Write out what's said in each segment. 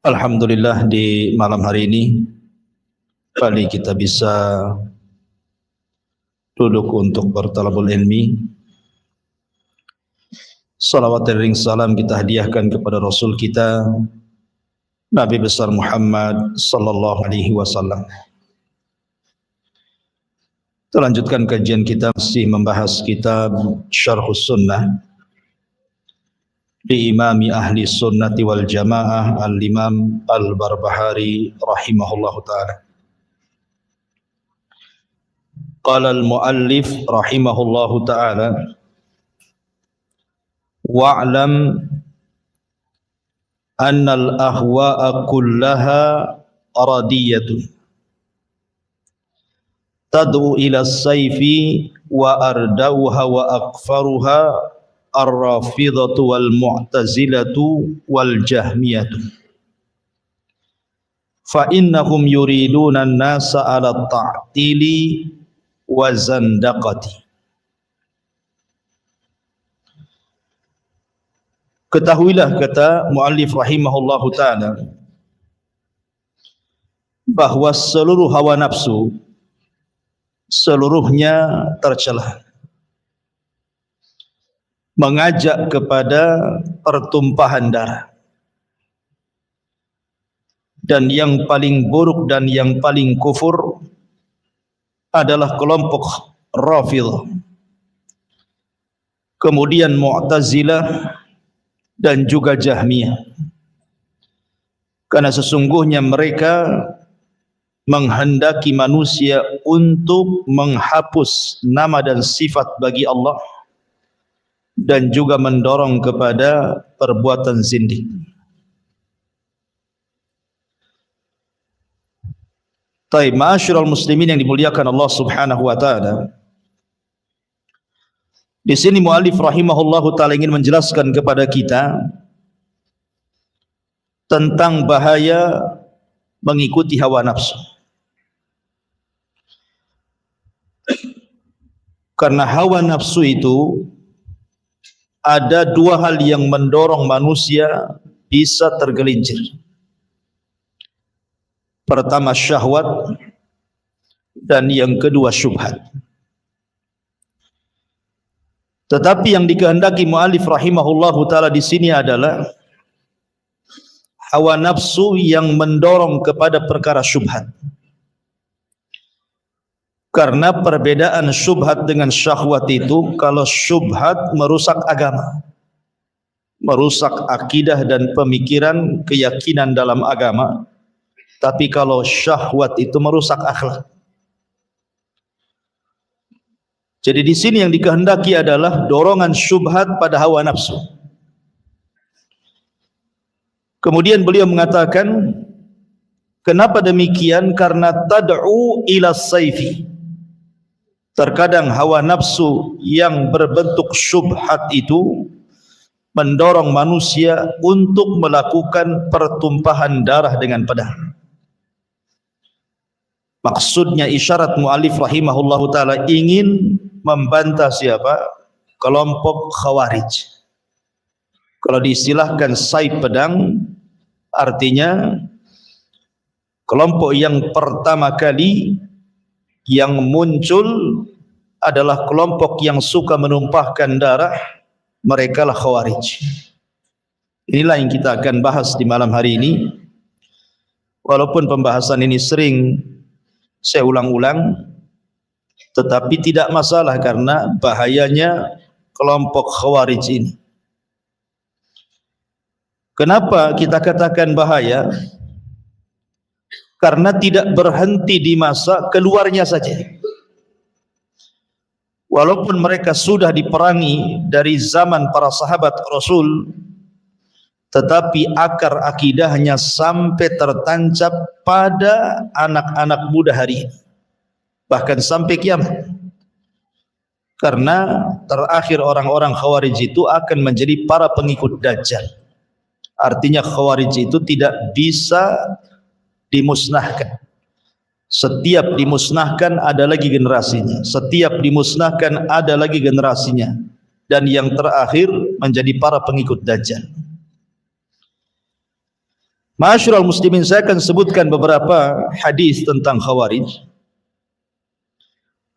Alhamdulillah di malam hari ini kembali kita bisa duduk untuk bertalabul ilmi. Salawat dan ring salam kita hadiahkan kepada Rasul kita Nabi besar Muhammad sallallahu alaihi wasallam. Kita lanjutkan kajian kita masih membahas kitab Syarhus Sunnah di Imami Ahli Sunnati wal Jamaah Al-Imam Al-Barbahari rahimahullahu ta'ala. Qala al-muallif rahimahullahu ta'ala wa'lam anna al-ahwa'a kullaha radiyatun tad'u ila as-sayfi wa ardauha wa aqfaruha ar-rafidhatu wal mu'tazilatu wal jahmiyatu fa innahum yuriduna an-nasa ala ta'tili wa zandaqati. Ketahuilah, kata muallif rahimahullahu ta'ala, bahwa seluruh hawa nafsu seluruhnya tercela, mengajak kepada pertumpahan darah, dan yang paling buruk dan yang paling kufur adalah kelompok Rafidhah, kemudian Mu'tazilah dan juga Jahmiyah, karena sesungguhnya mereka menghendaki manusia untuk menghapus nama dan sifat bagi Allah dan juga mendorong kepada perbuatan zindik. Taib, ma'asyiral muslimin yang dimuliakan Allah Subhanahu wa taala. Di sini muallif rahimahullahu taala ingin menjelaskan kepada kita tentang bahaya mengikuti hawa nafsu. Karena hawa nafsu itu ada dua hal yang mendorong manusia bisa tergelincir. Pertama syahwat, dan yang kedua syubhat. Tetapi yang dikehendaki muallif rahimahullahu taala di sini adalah hawa nafsu yang mendorong kepada perkara syubhat. Karena perbedaan syubhat dengan syahwat itu, kalau syubhat merusak agama, merusak akidah dan pemikiran, keyakinan dalam agama. Tapi kalau syahwat itu merusak akhlak. Jadi di sini yang dikehendaki adalah dorongan syubhat pada hawa nafsu. Kemudian beliau mengatakan, kenapa demikian? Karena tad'u ila sayfi. Terkadang hawa nafsu yang berbentuk syubhat itu mendorong manusia untuk melakukan pertumpahan darah dengan pedang. Maksudnya isyarat muallif rahimahullahu taala ingin membantah siapa? Kelompok Khawarij. Kalau diistilahkan saib pedang, artinya kelompok yang pertama kali yang muncul adalah kelompok yang suka menumpahkan darah, mereka lah Khawarij. Inilah yang kita akan bahas di malam hari ini. Walaupun pembahasan ini sering saya ulang-ulang, tetapi tidak masalah karena bahayanya kelompok Khawarij ini. Kenapa kita katakan bahaya? Karena tidak berhenti di masa keluarnya saja. Walaupun mereka sudah diperangi dari zaman para sahabat Rasul, tetapi akar akidahnya sampai tertancap pada anak-anak muda hari ini, bahkan sampai kiamat. Karena terakhir orang-orang Khawarij itu akan menjadi para pengikut Dajjal. Artinya Khawarij itu tidak bisa dimusnahkan. Setiap dimusnahkan ada lagi generasinya, setiap dimusnahkan ada lagi generasinya, dan yang terakhir menjadi para pengikut Dajjal. Ma'asyiral muslimin, saya akan sebutkan beberapa hadis tentang Khawarij,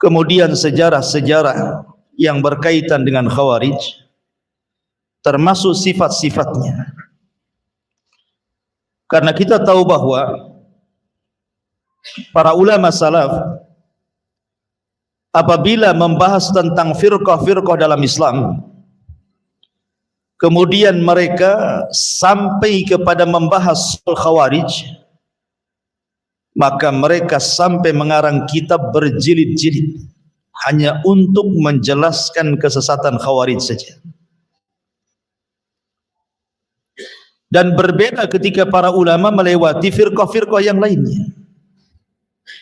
kemudian sejarah-sejarah yang berkaitan dengan Khawarij, termasuk sifat-sifatnya. Karena kita tahu bahwa para ulama salaf apabila membahas tentang firqah-firqah dalam Islam, kemudian mereka sampai kepada membahas Khawarij, maka mereka sampai mengarang kitab berjilid-jilid hanya untuk menjelaskan kesesatan Khawarij saja. Dan berbeda ketika para ulama melewati firqah-firqah yang lainnya.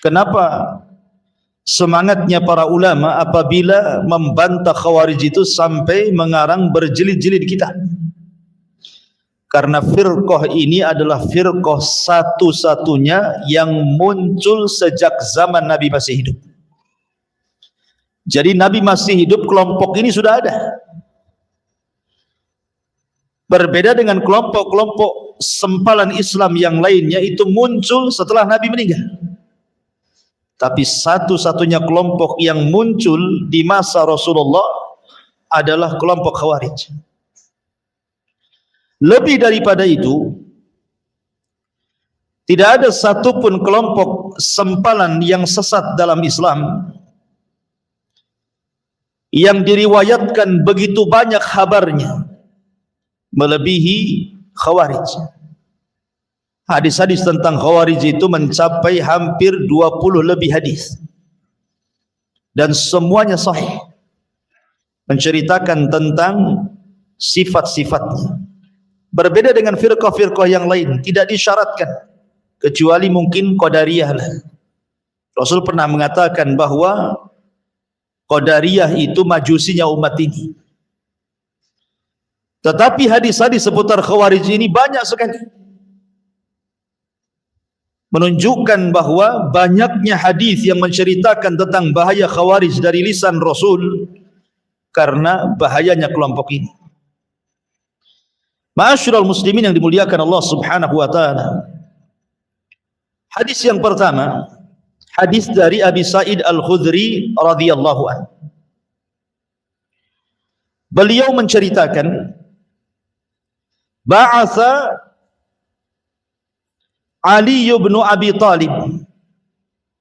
Kenapa semangatnya para ulama apabila membantah Khawarij itu sampai mengarang berjilid-jilid kitab? Karena firqah ini adalah firqah satu-satunya yang muncul sejak zaman Nabi masih hidup. Jadi Nabi masih hidup, kelompok ini sudah ada. Berbeda dengan kelompok-kelompok sempalan Islam yang lainnya, itu muncul setelah Nabi meninggal. Tapi satu-satunya kelompok yang muncul di masa Rasulullah adalah kelompok Khawarij. Lebih daripada itu, tidak ada satupun kelompok sempalan yang sesat dalam Islam yang diriwayatkan begitu banyak kabarnya melebihi Khawarij. Hadis-hadis tentang Khawarij itu mencapai hampir 20 lebih hadis, dan semuanya sahih, menceritakan tentang sifat-sifatnya. Berbeda dengan firqah-firqah yang lain, tidak disyaratkan, kecuali mungkin Qadariyah lah. Rasul pernah mengatakan bahwa Qadariyah itu majusinya umat ini. Tetapi hadis-hadis seputar Khawarij ini banyak sekali, menunjukkan bahwa banyaknya hadis yang menceritakan tentang bahaya Khawarij dari lisan Rasul karena bahayanya kelompok ini. Ma'asyiral muslimin yang dimuliakan Allah Subhanahu wa taala. Hadis yang pertama, hadis dari Abi Sa'id Al-Khudri radhiyallahu anhu. Beliau menceritakan, ba'atha Ali bin Abi Talib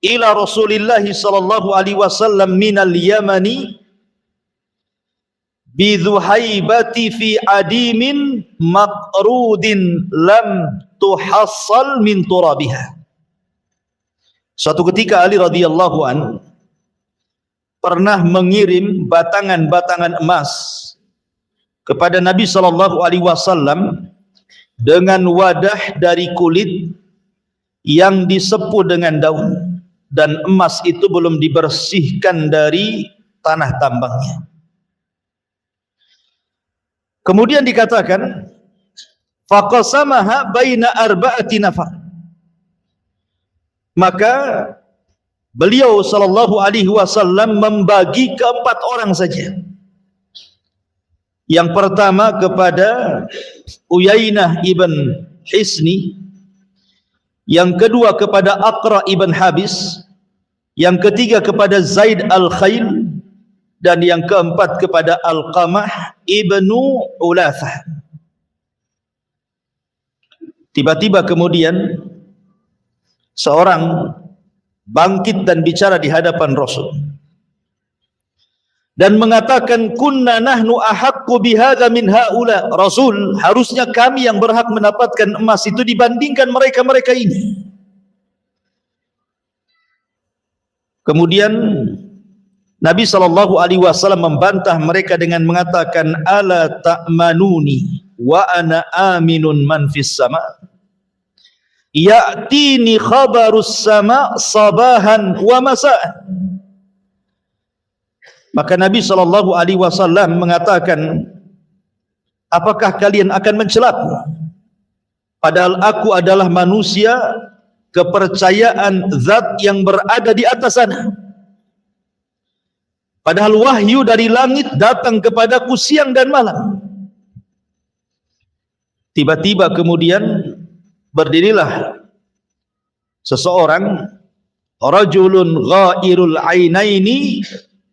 ila Rasulillah sallallahu alaihi wasallam minal Yamani bi Dhuhaibati fi adimin maqrudin lam tuhassal min turabiha. Suatu ketika Ali radhiyallahu an pernah mengirim batangan-batangan emas kepada Nabi sallallahu alaihi wasallam dengan wadah dari kulit yang disepuh dengan daun, dan emas itu belum dibersihkan dari tanah tambangnya. Kemudian dikatakan, faqasamaha baina arba'ati nafar. Maka beliau sallallahu alaihi wasallam membagi ke 4 orang saja. Yang pertama kepada Uyainah ibn Hisni, yang kedua kepada Aqra ibn Habis, yang ketiga kepada Zaid al-Khail, dan yang keempat kepada Al-Qamah ibnu Ulathah. Tiba-tiba kemudian seorang bangkit dan bicara di hadapan Rasul dan mengatakan, kunna nahnu ahaqqu bihadza min haula. Rasul, harusnya kami yang berhak mendapatkan emas itu dibandingkan mereka-mereka ini. Kemudian Nabi sallallahu alaihi wasallam membantah mereka dengan mengatakan, ala ta'manuni wa ana aminun man fis sama. Ya'tini khabarus sama sabahan wa masa'an. Maka Nabi sallallahu alaihi wasallam mengatakan, apakah kalian akan mencelaku? Padahal aku adalah manusia kepercayaan zat yang berada di atas sana. Padahal wahyu dari langit datang kepadaku siang dan malam. Tiba-tiba kemudian berdirilah seseorang, rajulun ghairul ainaini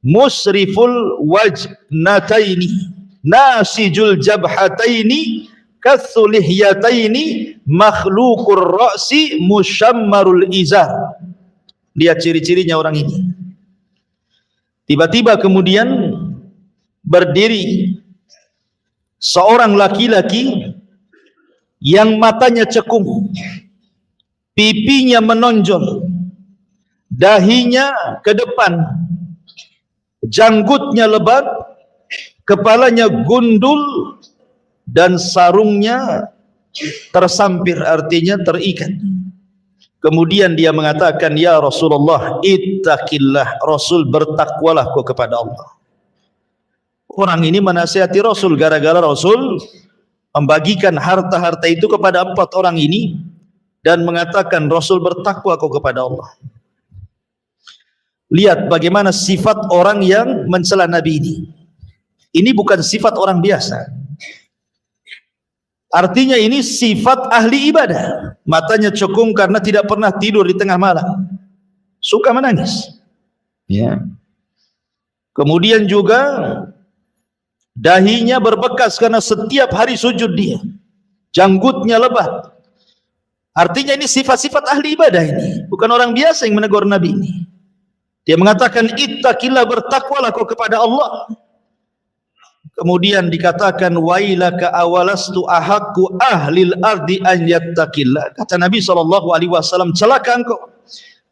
musriful wajnataini nasijul jabhataini kathulihyataini makhluqur ra'si musyammarul izar. Lihat ciri-cirinya orang ini. Tiba-tiba kemudian berdiri seorang laki-laki yang matanya cekung, pipinya menonjol, dahinya ke depan, janggutnya lebat, kepalanya gundul, dan sarungnya tersampir, artinya terikat. Kemudian dia mengatakan, ya Rasulullah, ittaqillah, Rasul bertakwalah kau kepada Allah. Orang ini menasihati Rasul gara-gara Rasul membagikan harta-harta itu kepada 4 orang ini dan mengatakan, Rasul bertakwa kau kepada Allah. Lihat bagaimana sifat orang yang mencela Nabi ini. Ini bukan sifat orang biasa. Artinya ini sifat ahli ibadah. Matanya cekung karena tidak pernah tidur di tengah malam. Suka menangis. Ya. Kemudian juga dahinya berbekas karena setiap hari sujud dia. Janggutnya lebat. Artinya ini sifat-sifat ahli ibadah ini. Bukan orang biasa yang menegur Nabi ini. Dia mengatakan, ittaqillah, bertakwalah kau kepada Allah. Kemudian dikatakan, wailaka awalastu ahakku ahlil ardi an yattaqillah. Kata Nabi SAW, celaka engkau,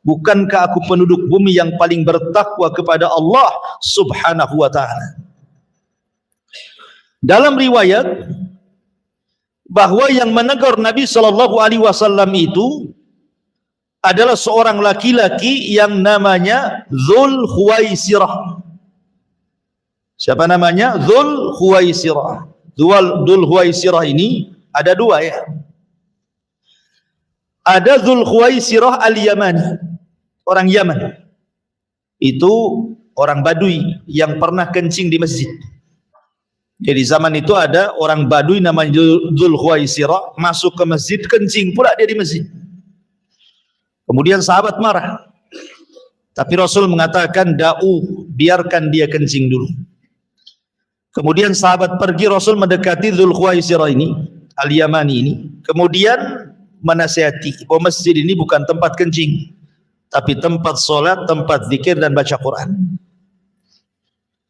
bukankah aku penduduk bumi yang paling bertakwa kepada Allah subhanahu wa ta'ala. Dalam riwayat bahwa yang menegur Nabi SAW itu adalah seorang laki-laki yang namanya Dzul Khuwaisirah. Siapa namanya? Dzul Khuwaisirah. Dzul Khuwaisirah ini ada 2 ya. Ada Dzul Khuwaisirah al-Yamani, orang Yaman. Itu orang Badui yang pernah kencing di masjid. Jadi zaman itu ada orang Badui namanya Dzul Khuwaisirah masuk ke masjid, kencing pula dia di masjid. Kemudian sahabat marah. Tapi Rasul mengatakan, da'u, biarkan dia kencing dulu. Kemudian sahabat pergi, Rasul mendekati Dzul Khuwaisirah ini, Al-Yamani ini. Kemudian menasihati bahwa masjid ini bukan tempat kencing, tapi tempat solat, tempat zikir dan baca Quran.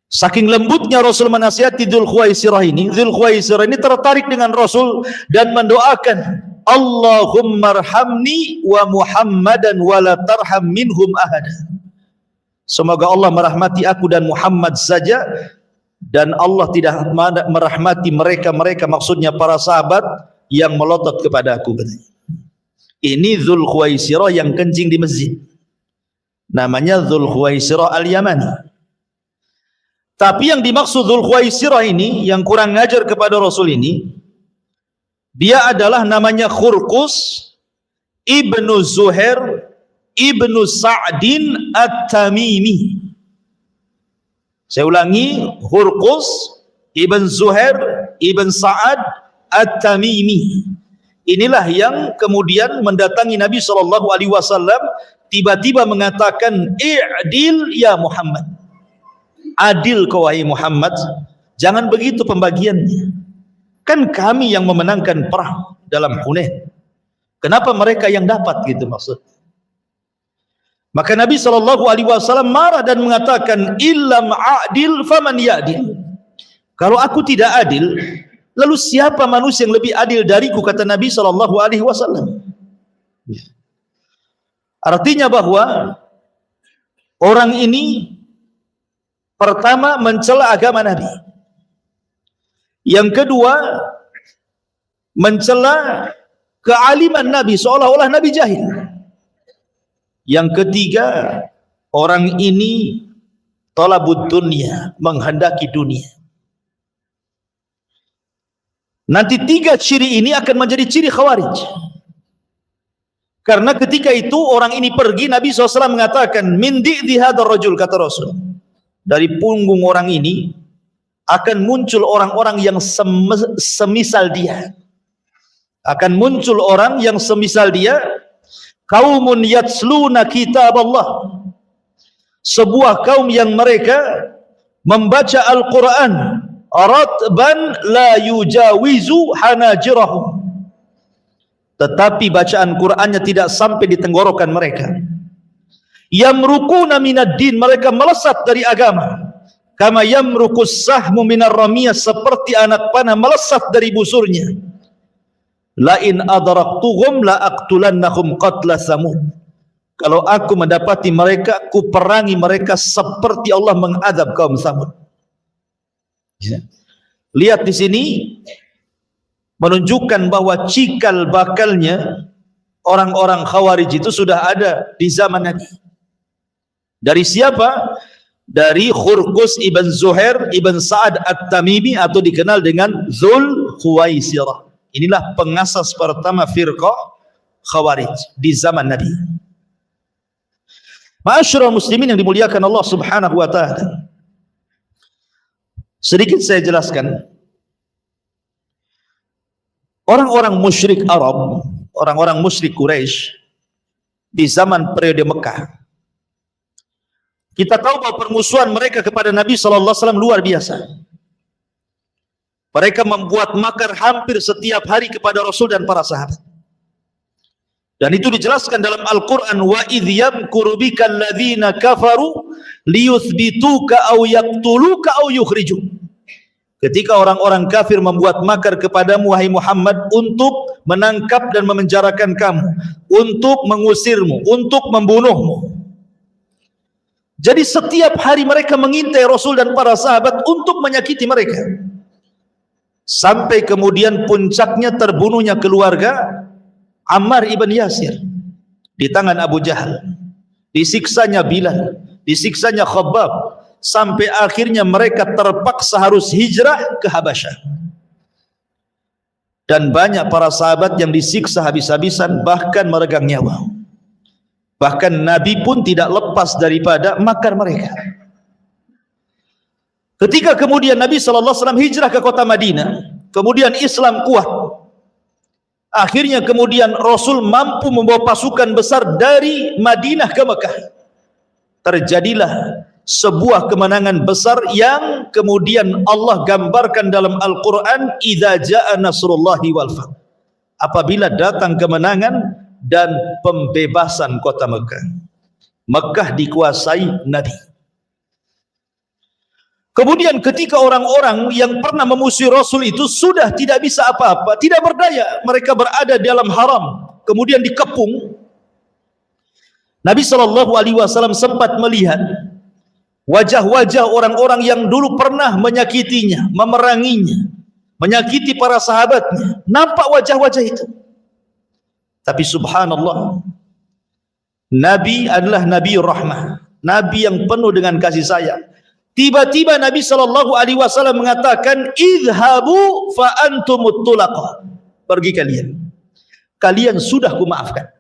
Saking lembutnya Rasul menasihati Dzul Khuwaisirah ini, Dzul Khuwaisirah ini tertarik dengan Rasul dan mendoakan, Allahumma arhamni wa Muhammadan wa la tarham minhum ahada. Semoga Allah merahmati aku dan Muhammad saja, dan Allah tidak merahmati mereka-mereka, maksudnya para sahabat yang melotot kepada aku. Ini Dzul Khuwaisirah yang kencing di masjid. Namanya Dzul Khuwaisirah al-Yamani. Tapi yang dimaksud Dzul Khuwaisirah ini, yang kurang ngajar kepada Rasul ini, dia adalah namanya Khurqus ibnu Zuhair ibnu Sa'din at-Tamimi. Saya ulangi, Khurqus ibn Zuhair ibn Sa'ad at-Tamimi. Inilah yang kemudian mendatangi Nabi SAW, tiba-tiba mengatakan, i'dil ya Muhammad, adil kau wahai Muhammad, jangan begitu pembagiannya. Kan kami yang memenangkan perang dalam Hunain, kenapa mereka yang dapat, gitu maksud. Maka Nabi SAW marah dan mengatakan, illam a'dil faman ya'dil. Kalau aku tidak adil, lalu siapa manusia yang lebih adil dariku, kata Nabi SAW. Artinya bahwa orang ini pertama mencela agama Nabi, yang kedua mencela kealiman Nabi, seolah-olah Nabi jahil. Yang ketiga, orang ini talabud dunia, menghendaki dunia. Nanti 3 ciri ini akan menjadi ciri Khawarij. Karena ketika itu orang ini pergi, Nabi SAW mengatakan, min di'di hadzal rajul, kata Rasul, dari punggung orang ini akan muncul orang-orang yang semisal dia. Akan muncul orang yang semisal dia, qaumun yatsluna kitab Allah, sebuah kaum yang mereka membaca Al-Quran ratban la yujawizu hanajirahum, tetapi bacaan Qurannya tidak sampai di tenggorokan mereka. Yamrukuna minad din, mereka melesat dari agama. Kama yamrukus sahmu minar ramiyah, seperti anak panah melesat dari busurnya. La in adraktuhum la aqtulannahum qatla samud, kalau aku mendapati mereka, ku perangi mereka seperti Allah mengadab kaum Samud. Lihat di sini menunjukkan bahwa cikal bakalnya orang-orang Khawarij itu sudah ada di zaman Nabi. Dari siapa? Dari Khurqus ibn Zuhair ibn Sa'ad at-Tamimi, atau dikenal dengan Dzul Khuwaisirah. Inilah pengasas pertama firqah Khawarij di zaman Nabi. Ma'asyiral muslimin yang dimuliakan Allah Subhanahu wa taala. Sedikit saya jelaskan. Orang-orang musyrik Arab, orang-orang musyrik Quraisy di zaman periode Mekah, kita tahu bahwa permusuhan mereka kepada Nabi sallallahu alaihi wasallam luar biasa. Mereka membuat makar hampir setiap hari kepada Rasul dan para sahabat. Dan itu dijelaskan dalam Al-Quran, wa idh yamkuru bika alladhina kafaru liyuthbituka aw yaqtuluka aw yukhrijuk. Ketika orang-orang kafir membuat makar kepadamu wahai Muhammad untuk menangkap dan memenjarakan kamu, untuk mengusirmu, untuk membunuhmu. Jadi setiap hari mereka mengintai Rasul dan para sahabat untuk menyakiti mereka. Sampai kemudian puncaknya terbunuhnya keluarga Ammar ibn Yasir di tangan Abu Jahal, disiksanya Bilal, disiksanya Khabbab, sampai akhirnya mereka terpaksa harus hijrah ke Habasyah. Dan banyak para sahabat yang disiksa habis-habisan, bahkan meregang nyawa. Bahkan Nabi pun tidak lepas daripada makar mereka. Ketika kemudian Nabi SAW hijrah ke kota Madinah, kemudian Islam kuat, akhirnya kemudian Rasul mampu membawa pasukan besar dari Madinah ke Mekah. Terjadilah sebuah kemenangan besar yang kemudian Allah gambarkan dalam Al-Quran, idza jaa nasrullahi wal fath, apabila datang kemenangan dan pembebasan kota Mekah. Mekah dikuasai Nabi. Kemudian ketika orang-orang yang pernah memusuhi Rasul itu sudah tidak bisa apa-apa, tidak berdaya, mereka berada dalam haram, kemudian dikepung, Nabi SAW sempat melihat wajah-wajah orang-orang yang dulu pernah menyakitinya, memeranginya, menyakiti para sahabatnya. Nampak wajah-wajah itu. Tapi subhanallah, Nabi adalah Nabi Rahmah, Nabi yang penuh dengan kasih sayang. Tiba-tiba Nabi SAW mengatakan, idhabu fa antumut tulaqa, pergi kalian, kalian sudah kumaafkan.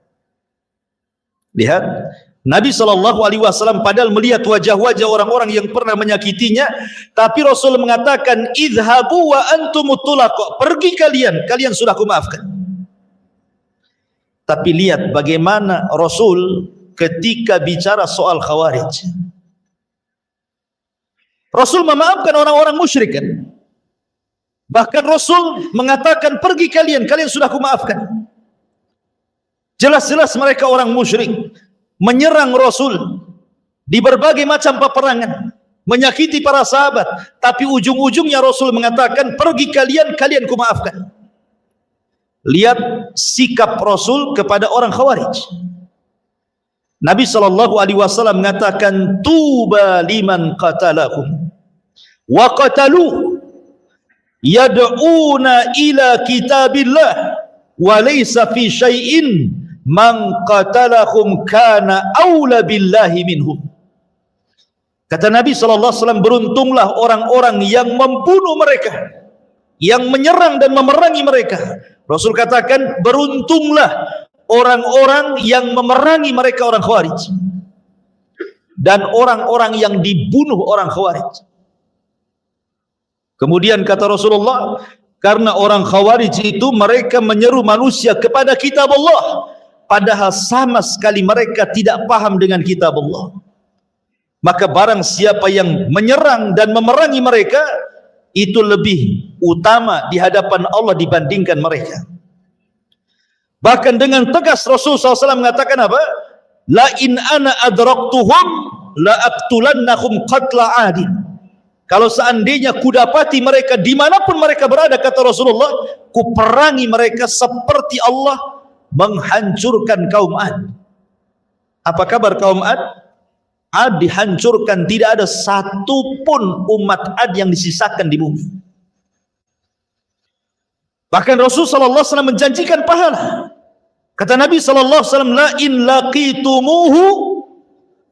Lihat, Nabi SAW padahal melihat wajah-wajah orang-orang yang pernah menyakitinya, tapi Rasul mengatakan, idhabu wa antumut tulaqa, pergi kalian, kalian sudah kumaafkan. Tapi lihat bagaimana Rasul ketika bicara soal Khawarij. Rasul memaafkan orang-orang musyrik kan? Bahkan Rasul mengatakan, pergi kalian, kalian sudah kumaafkan. Jelas-jelas mereka orang musyrik, menyerang Rasul di berbagai macam peperangan, menyakiti para sahabat, tapi ujung-ujungnya Rasul mengatakan, pergi kalian, kalian kumaafkan. Lihat sikap Rasul kepada orang Khawarij. Nabi SAW mengatakan, tuba liman qatalahum wa qatalu yad'una ila kitabillah wa laysa fi syai'in man qatalahum kana aula billahi minhum. Kata Nabi SAW, beruntunglah orang-orang yang membunuh mereka, yang menyerang dan memerangi mereka. Rasul katakan, beruntunglah orang-orang yang memerangi mereka, orang Khawarij, dan orang-orang yang dibunuh orang Khawarij. Kemudian kata Rasulullah, Karena orang Khawarij itu mereka menyeru manusia kepada kitab Allah, padahal sama sekali mereka tidak paham dengan kitab Allah. Maka barang siapa yang menyerang dan memerangi mereka, itu lebih utama di hadapan Allah dibandingkan mereka. Bahkan dengan tegas Rasul SAW mengatakan apa? La in ana adraktuhum la aqtulannahum qatla adin. Kalau seandainya kudapati mereka dimanapun mereka berada, kata Rasulullah, kuperangi mereka seperti Allah menghancurkan kaum Ad. Apa kabar kaum Ad? Ad dihancurkan, tidak ada satu pun umat Ad yang disisakan di bumi. Bahkan Rasulullah SAW menjanjikan pahala. Kata Nabi SAW, la in laqitumuhu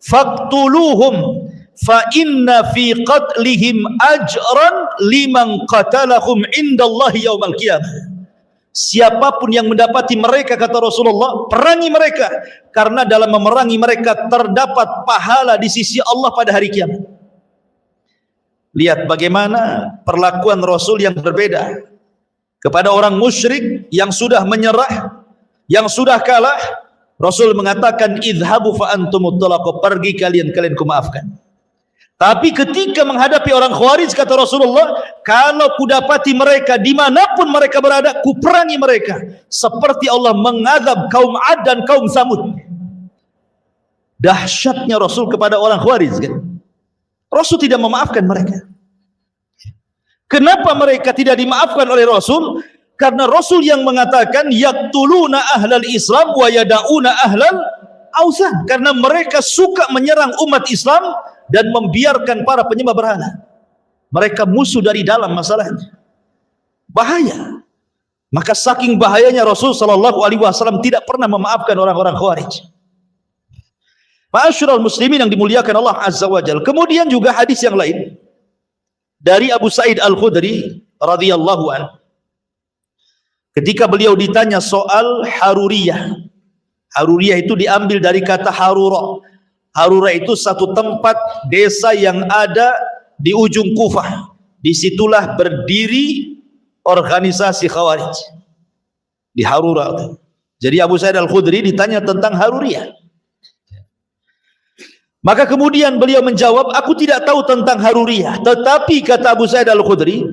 faqtuluhum fa inna fi qatlihim ajran liman qatalahum indallahi yaumal qiyamah. Siapapun yang mendapati mereka, kata Rasulullah, perangi mereka, karena dalam memerangi mereka terdapat pahala di sisi Allah pada hari kiamat. Lihat bagaimana perlakuan Rasul yang berbeda kepada orang musyrik yang sudah menyerah, yang sudah kalah. Rasul mengatakan, idhabu fa antumut talaqo, pergi kalian kumaafkan. Tapi ketika menghadapi orang Khawarij, kata Rasulullah, kalau kudapati mereka dimanapun mereka berada, kuperangi mereka seperti Allah mengadab kaum Ad dan kaum Samud. Dahsyatnya Rasul kepada orang Khawarij, kan? Rasul tidak memaafkan mereka. Kenapa mereka tidak dimaafkan oleh Rasul? Karena Rasul yang mengatakan yaqtuluna ahlal Islam wa yada'una ahlal ausan. Karena mereka suka menyerang umat Islam dan membiarkan para penyembah berhala. Mereka musuh dari dalam masalahnya. Bahaya. Maka saking bahayanya Rasul SAW tidak pernah memaafkan orang-orang Khawarij. Ma'asyiral muslimin yang dimuliakan Allah Azza wa Jalla. Kemudian juga hadis yang lain dari Abu Sa'id Al-Khudri radhiyallahu anhu. Ketika beliau ditanya soal Haruriyah. Haruriyah itu diambil dari kata Harura. Harura itu satu tempat desa yang ada di ujung Kufah. Disitulah berdiri organisasi Khawarij di Harura. Jadi Abu Sa'id Al-Khudri ditanya tentang Haruriyah. Maka kemudian beliau menjawab, aku tidak tahu tentang Haruriyah, tetapi kata Abu Sa'id Al-Khudri,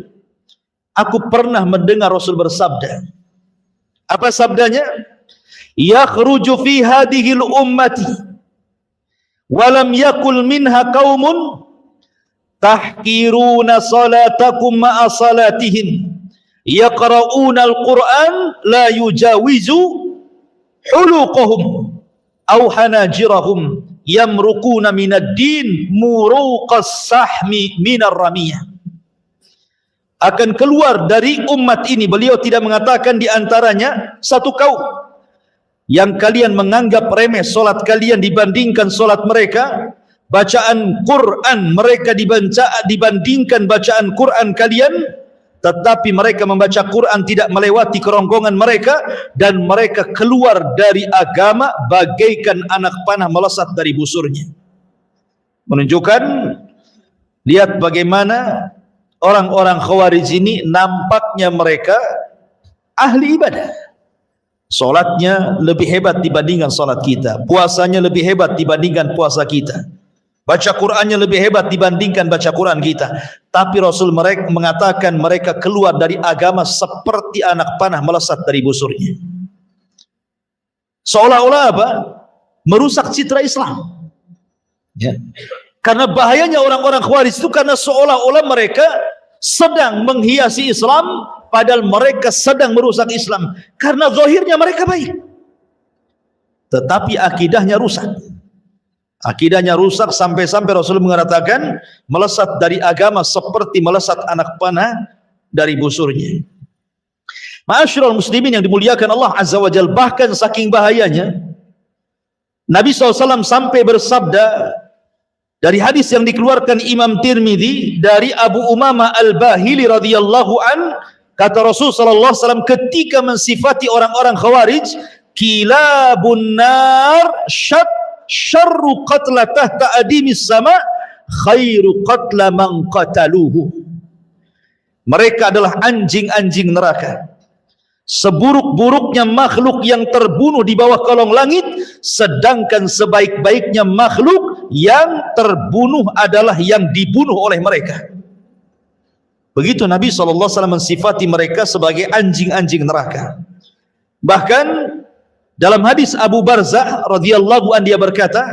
aku pernah mendengar Rasul bersabda. Apa sabdanya? Yakhruju fi hadhil ummati walam yakul minha qaumun tahkiruna salatakum ma'a salatihim yaqra'una al-Qur'an la yujawizu huluqahum aw hanajirahum yamruquna minad din muruqas sahmi minar ramiyah. Akan keluar dari umat ini, beliau tidak mengatakan di antaranya satu kaum yang kalian menganggap remeh solat kalian dibandingkan solat mereka, bacaan Quran mereka dibandingkan bacaan Quran kalian, tetapi mereka membaca Quran tidak melewati kerongkongan mereka, dan mereka keluar dari agama bagaikan anak panah melesat dari busurnya. Menunjukkan, lihat bagaimana orang-orang Khawarij ini nampaknya mereka ahli ibadah. Solatnya lebih hebat dibandingkan solat kita, puasanya lebih hebat dibandingkan puasa kita, baca Qurannya lebih hebat dibandingkan baca Quran kita. Tapi Rasul mereka mengatakan mereka keluar dari agama seperti anak panah melesat dari busurnya. Seolah-olah apa? Merusak citra Islam. Ya. Karena bahayanya orang-orang Khawarij itu karena seolah-olah mereka sedang menghiasi Islam, padahal mereka sedang merusak Islam. Karena zahirnya mereka baik, tetapi akidahnya rusak. Akidahnya rusak sampai-sampai Rasul mengatakan melesat dari agama seperti melesat anak panah dari busurnya. Ma'asyiral muslimin yang dimuliakan Allah Azza wa Jalla, bahkan saking bahayanya Nabi SAW sampai bersabda dari hadis yang dikeluarkan Imam Tirmidzi dari Abu Umamah Al-Bahili radhiyallahu an, kata Rasul sallallahu alaihi wasallam ketika mensifati orang-orang Khawarij, kilabun nar syarru qatla tahta adimis sama khairu qatla man qataluhu. Mereka adalah anjing-anjing neraka. Seburuk-buruknya makhluk yang terbunuh di bawah kolong langit, sedangkan sebaik-baiknya makhluk yang terbunuh adalah yang dibunuh oleh mereka. Begitu Nabi SAW mensifati mereka sebagai anjing-anjing neraka. Bahkan dalam hadis Abu Barzah radhiyallahu anhu dia berkata,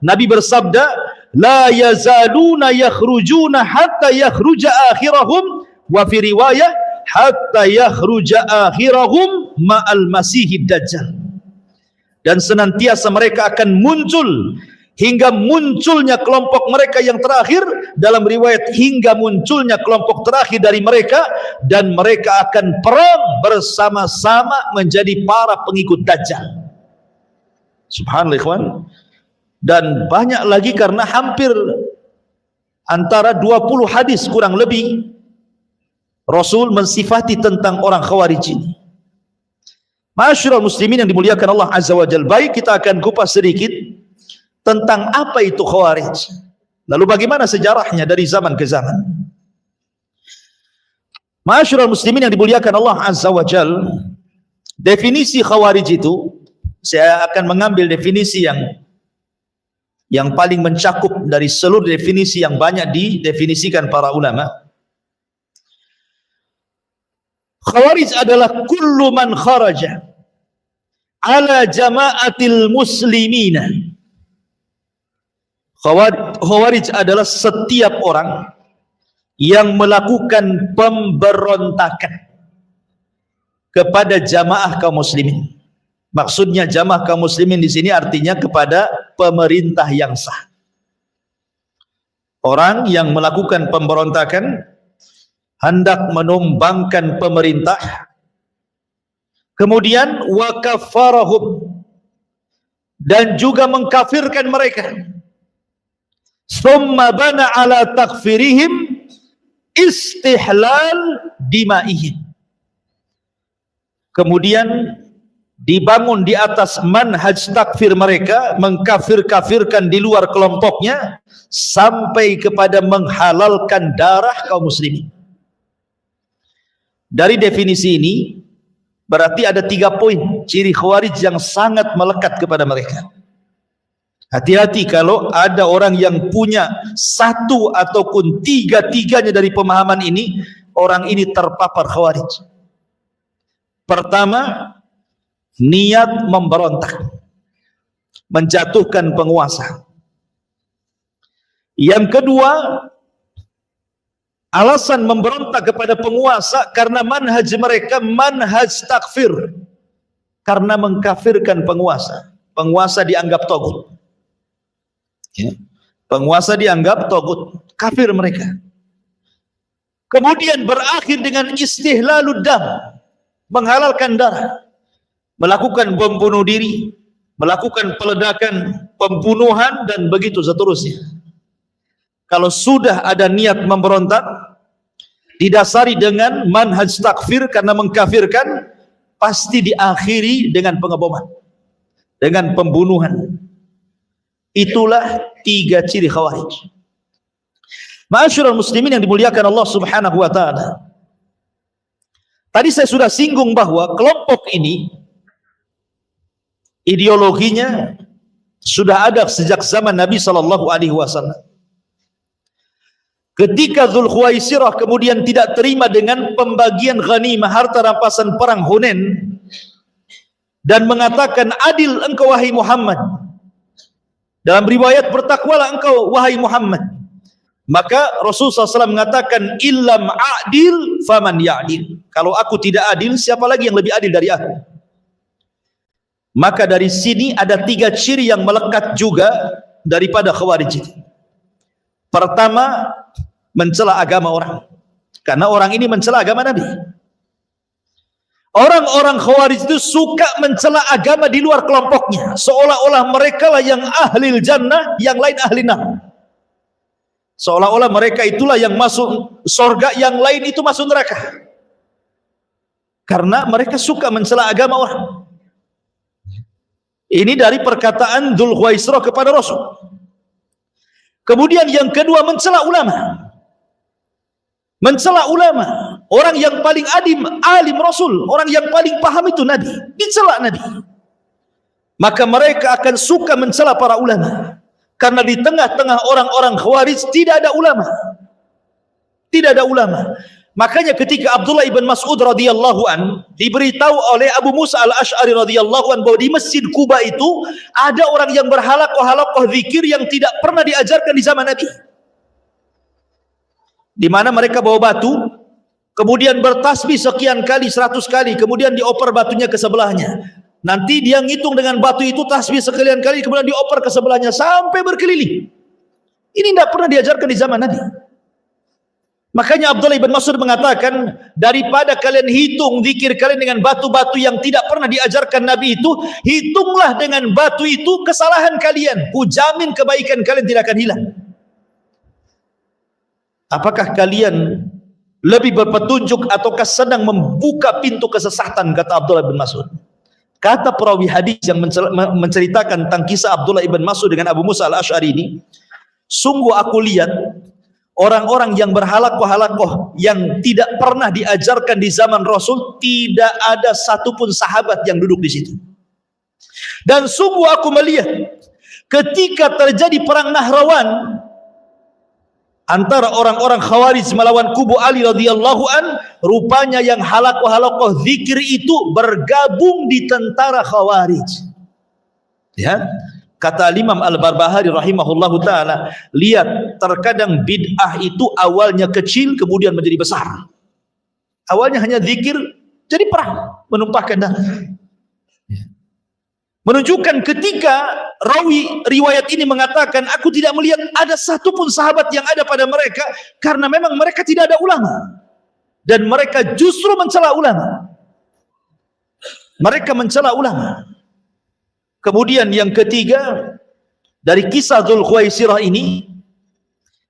Nabi bersabda, la yazaluna yakhrujuna hatta yakhruja akhirahum, wa fi riwayah hatta yakhruja akhirahum ma'al masihid dajjal. Dan senantiasa mereka akan muncul hingga munculnya kelompok mereka yang terakhir, dalam riwayat hingga munculnya kelompok terakhir dari mereka, dan mereka akan perang bersama-sama menjadi para pengikut Dajjal. Subhanallah ikhwan. Dan banyak lagi, karena hampir antara 20 hadis kurang lebih Rasul mensifati tentang orang Khawarij ini. Ma'asyiral muslimin yang dimuliakan Allah Azza wa Jalla, baik kita akan kupas sedikit tentang apa itu Khawarij, lalu bagaimana sejarahnya dari zaman ke zaman. Ma'asyiral muslimin yang dimuliakan Allah Azza wa Jalla, definisi Khawarij itu, saya akan mengambil definisi yang paling mencakup dari seluruh definisi yang banyak didefinisikan para ulama. Khawarij adalah kullu man kharaja ala jama'atil muslimina. Khawarij adalah setiap orang yang melakukan pemberontakan kepada jamaah kaum muslimin. Maksudnya jamaah kaum muslimin di sini artinya kepada pemerintah yang sah. Orang yang melakukan pemberontakan, hendak menumbangkan pemerintah, kemudian wa kafarahum, dan juga mengkafirkan mereka. Summa bana ala takfirihim istihlal dimaihim. Kemudian dibangun di atas manhaj takfir mereka, mengkafir-kafirkan di luar kelompoknya, sampai kepada menghalalkan darah kaum muslimin. Dari definisi ini berarti ada 3 poin ciri Khawarij yang sangat melekat kepada mereka. Hati-hati kalau ada orang yang punya satu ataupun tiga-tiganya dari pemahaman ini, orang ini terpapar Khawarij. Pertama, niat memberontak, menjatuhkan penguasa. Yang kedua, alasan memberontak kepada penguasa karena manhaj mereka manhaj takfir, karena mengkafirkan penguasa. Penguasa dianggap togut, ya. Penguasa dianggap togut, kafir mereka. Kemudian berakhir dengan istihlalud dam, menghalalkan darah, melakukan bom bunuh diri, melakukan peledakan, pembunuhan, dan begitu seterusnya. Kalau sudah ada niat memberontak didasari dengan manhaj takfir karena mengkafirkan, pasti diakhiri dengan pengeboman, dengan pembunuhan. Itulah 3 ciri Khawarij. Ma'asyiral muslimin yang dimuliakan Allah Subhanahu wa taala. Tadi saya sudah singgung bahwa kelompok ini ideologinya sudah ada sejak zaman Nabi sallallahu alaihi wasallam. Ketika Dzulkhuwaisirah kemudian tidak terima dengan pembagian ghanimah, harta rampasan perang Hunain, dan mengatakan, adil engkau wahai Muhammad. Dalam riwayat, bertakwalah engkau wahai Muhammad. Maka Rasulullah SAW mengatakan, illam adil faman ya'dil. Kalau aku tidak adil, siapa lagi yang lebih adil dari aku? Maka dari sini ada 3 ciri yang melekat juga daripada Khawarij. Pertama, mencela agama orang, karena orang ini mencela agama Nabi. Orang-orang Khawarij itu suka mencela agama di luar kelompoknya, seolah-olah mereka lah yang ahli jannah, yang lain ahli nar. Seolah-olah mereka itulah yang masuk surga, yang lain itu masuk neraka. Karena mereka suka mencela agama orang. Ini dari perkataan Dzulkhuwaisirah kepada Rasul. Kemudian yang kedua, mencela ulama. Mencela ulama. orang yang paling alim Rasul, orang yang paling paham itu Nabi, dicela Nabi. Maka mereka akan suka mencela para ulama, karena di tengah-tengah orang-orang Khawarij tidak ada ulama. Tidak ada ulama. Makanya ketika Abdullah ibn Mas'ud radhiyallahu an diberitahu oleh Abu Musa al-Ash'ari radhiyallahu an bahwa di Masjid Quba itu ada orang yang berhalaqah zikir yang tidak pernah diajarkan di zaman Nabi. Di mana mereka bawa batu, kemudian bertasbih sekian kali, 100 kali, kemudian dioper batunya ke sebelahnya. Nanti dia ngitung dengan batu itu tasbih sekian kali, kemudian dioper ke sebelahnya sampai berkeliling. Ini tidak pernah diajarkan di zaman Nabi. Makanya Abdullah ibn Mas'ud mengatakan, daripada kalian hitung zikir kalian dengan batu-batu yang tidak pernah diajarkan Nabi itu, hitunglah dengan batu itu kesalahan kalian. Kujamin kebaikan kalian tidak akan hilang. Apakah kalian lebih berpetunjuk ataukah sedang membuka pintu kesesatan, kata Abdullah ibn Mas'ud. Kata perawi hadis yang menceritakan tentang kisah Abdullah ibn Mas'ud dengan Abu Musa al-Ash'ari ini, sungguh aku lihat orang-orang yang berhalaqah yang tidak pernah diajarkan di zaman Rasul, tidak ada satupun sahabat yang duduk di situ. Dan sungguh aku melihat ketika terjadi perang Nahrawan antara orang-orang Khawarij melawan kubu Ali radhiyallahu an, rupanya yang halaqah zikir itu bergabung di tentara Khawarij. Ya. Kata Imam Al-Barbahari rahimahullahu ta'ala, lihat, terkadang bid'ah itu awalnya kecil kemudian menjadi besar. Awalnya hanya zikir, jadi perang, menumpahkan darah. Menunjukkan ketika rawi riwayat ini mengatakan, aku tidak melihat ada satupun sahabat yang ada pada mereka, karena memang mereka tidak ada ulama. Dan mereka justru mencela ulama. Mereka mencela ulama. Kemudian yang ketiga, dari kisah Dzul Khuwaisirah ini,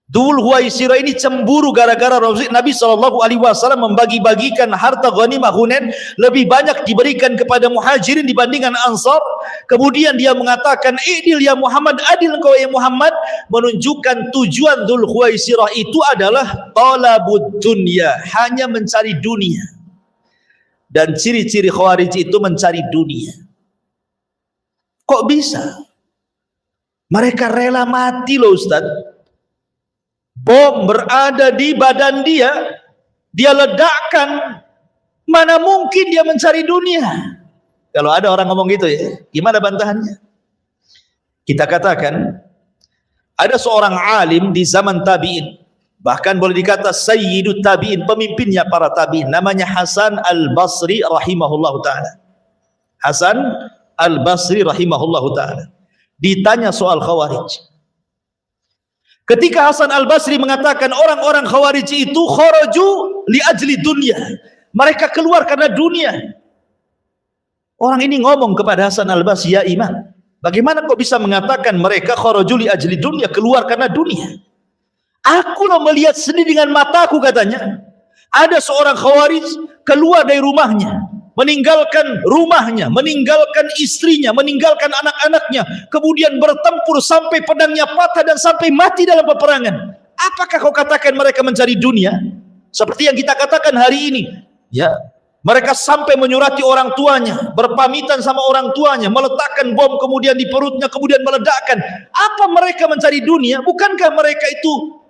Dzul Khuwaisirah ini cemburu gara-gara Nabi SAW membagi-bagikan harta ghanimah Hunain lebih banyak diberikan kepada muhajirin dibandingkan ansar. Kemudian dia mengatakan, "Idil ya Muhammad, adil engkau ya Muhammad," menunjukkan tujuan Dzul Khuwaisirah itu adalah talabud dunya, hanya mencari dunia. Dan ciri-ciri Khawarij itu mencari dunia. Kok bisa? Mereka rela mati loh Ustaz. Bom berada di badan dia, dia ledakkan. Mana mungkin dia mencari dunia? Kalau ada orang ngomong gitu ya, gimana bantahannya? Kita katakan, ada seorang alim di zaman tabi'in, bahkan boleh dikata sayyidut tabi'in, pemimpinnya para tabi'in, namanya Hasan al-Basri rahimahullahu ta'ala. Hasan al-Basri rahimahullahu ta'ala ditanya soal Khawarij. Ketika Hasan al-Basri mengatakan orang-orang Khawarij itu kharaju li ajli dunya, mereka keluar karena dunia. Orang ini ngomong kepada Hasan al-Basri, ya imam, bagaimana kau bisa mengatakan mereka kharaju li ajli dunya, keluar karena dunia? Aku loh melihat sendiri dengan mataku, katanya. Ada seorang Khawarij keluar dari rumahnya, meninggalkan rumahnya, meninggalkan istrinya, meninggalkan anak-anaknya, kemudian bertempur sampai pedangnya patah dan sampai mati dalam peperangan. Apakah kau katakan mereka mencari dunia? Seperti yang kita katakan hari ini. Ya, mereka sampai menyurati orang tuanya, berpamitan sama orang tuanya, meletakkan bom kemudian di perutnya, kemudian meledakkan. Apa mereka mencari dunia? Bukankah mereka itu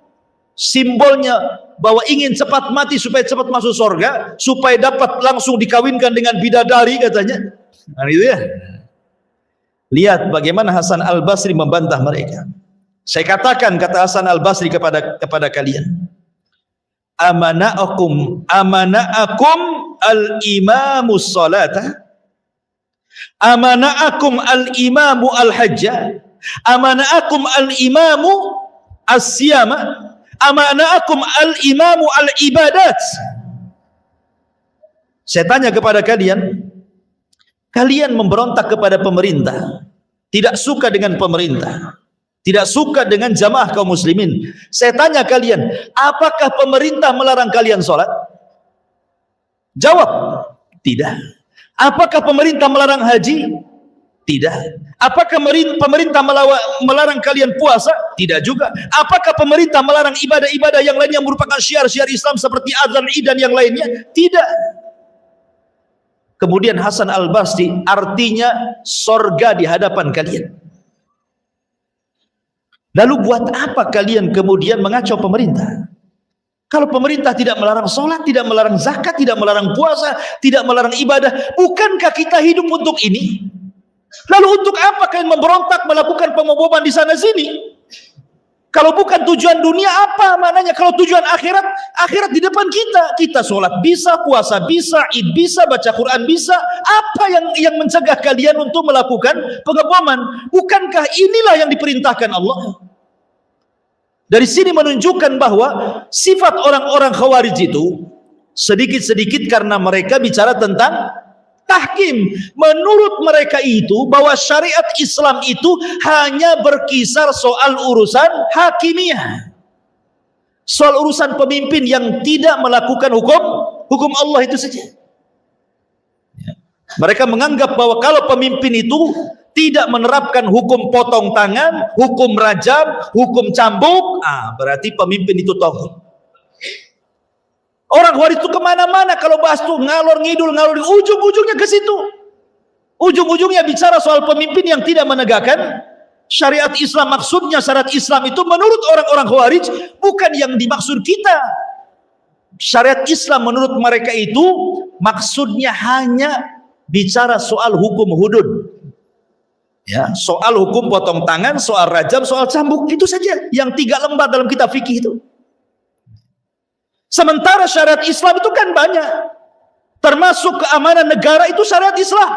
simbolnya bahwa ingin cepat mati supaya cepat masuk surga, supaya dapat langsung dikawinkan dengan bidadari, katanya. Nah, itu ya. Lihat bagaimana Hasan al-Basri membantah mereka. Saya katakan, kata Hasan al-Basri kepada kalian, amana'akum al-imamu salata, amana'akum al-imamu al-hajja, amana'akum al-imamu as-siyama, amana'akum al-imamu al-ibadat. Saya tanya kepada kalian, kalian memberontak kepada pemerintah, tidak suka dengan pemerintah, tidak suka dengan jamaah kaum muslimin. Saya tanya kalian, apakah pemerintah melarang kalian sholat? Jawab, tidak. Apakah pemerintah melarang haji? Tidak. Apakah pemerintah melarang kalian puasa? Tidak juga. Apakah pemerintah melarang ibadah-ibadah yang lainnya merupakan syiar-syiar Islam seperti azan, id dan yang lainnya? Tidak. Kemudian Hasan Al-Basri, artinya sorga di hadapan kalian. Lalu buat apa kalian kemudian mengacau pemerintah? Kalau pemerintah tidak melarang sholat, tidak melarang zakat, tidak melarang puasa, tidak melarang ibadah, bukankah kita hidup untuk ini? Lalu untuk apa kalian memberontak melakukan pemboman di sana sini? Kalau bukan tujuan dunia, apa maknanya? Kalau tujuan akhirat, akhirat di depan kita. Kita sholat bisa, puasa bisa, id bisa, baca Quran bisa. Apa yang mencegah kalian untuk melakukan pengeboman? Bukankah inilah yang diperintahkan Allah? Dari sini menunjukkan bahwa sifat orang-orang Khawarij itu sedikit-sedikit karena mereka bicara tentang tahkim. Menurut mereka itu bahwa syariat Islam itu hanya berkisar soal urusan hakimiyah, soal urusan pemimpin yang tidak melakukan hukum Allah itu saja. Mereka menganggap bahwa kalau pemimpin itu tidak menerapkan hukum potong tangan, hukum rajam, hukum cambuk, berarti pemimpin itu tauhid. Orang Khawarij itu kemana-mana kalau bahas tuh ngalor ngidul, ujung-ujungnya ke situ. Ujung-ujungnya bicara soal pemimpin yang tidak menegakkan syariat Islam. Maksudnya syariat Islam itu menurut orang-orang Khawarij bukan yang dimaksud kita. Syariat Islam menurut mereka itu maksudnya hanya bicara soal hukum hudud. Ya, soal hukum potong tangan, soal rajam, soal cambuk, itu saja yang 3 lembar dalam kitab fikih itu. Sementara syariat Islam itu kan banyak, termasuk keamanan negara itu syariat Islam.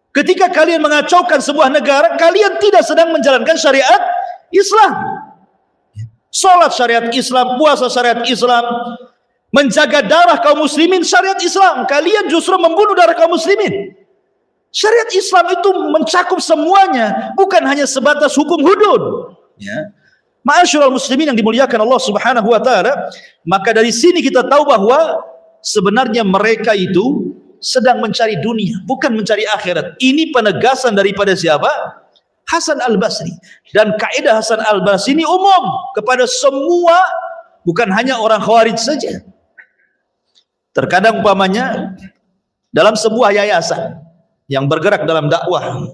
Ketika kalian mengacaukan sebuah negara, kalian tidak sedang menjalankan syariat Islam. Salat syariat Islam, puasa syariat Islam, menjaga darah kaum muslimin syariat Islam. Kalian justru membunuh darah kaum muslimin. Syariat Islam itu mencakup semuanya, bukan hanya sebatas hukum hudud. Ya. Ma'asyiral muslimin yang dimuliakan Allah Subhanahu wa taala, maka dari sini kita tahu bahwa sebenarnya mereka itu sedang mencari dunia, bukan mencari akhirat. Ini penegasan daripada siapa? Hasan Al-Basri. Dan kaidah Hasan Al-Basri ini umum kepada semua, bukan hanya orang Khawarij saja. Terkadang umpamanya dalam sebuah yayasan yang bergerak dalam dakwah,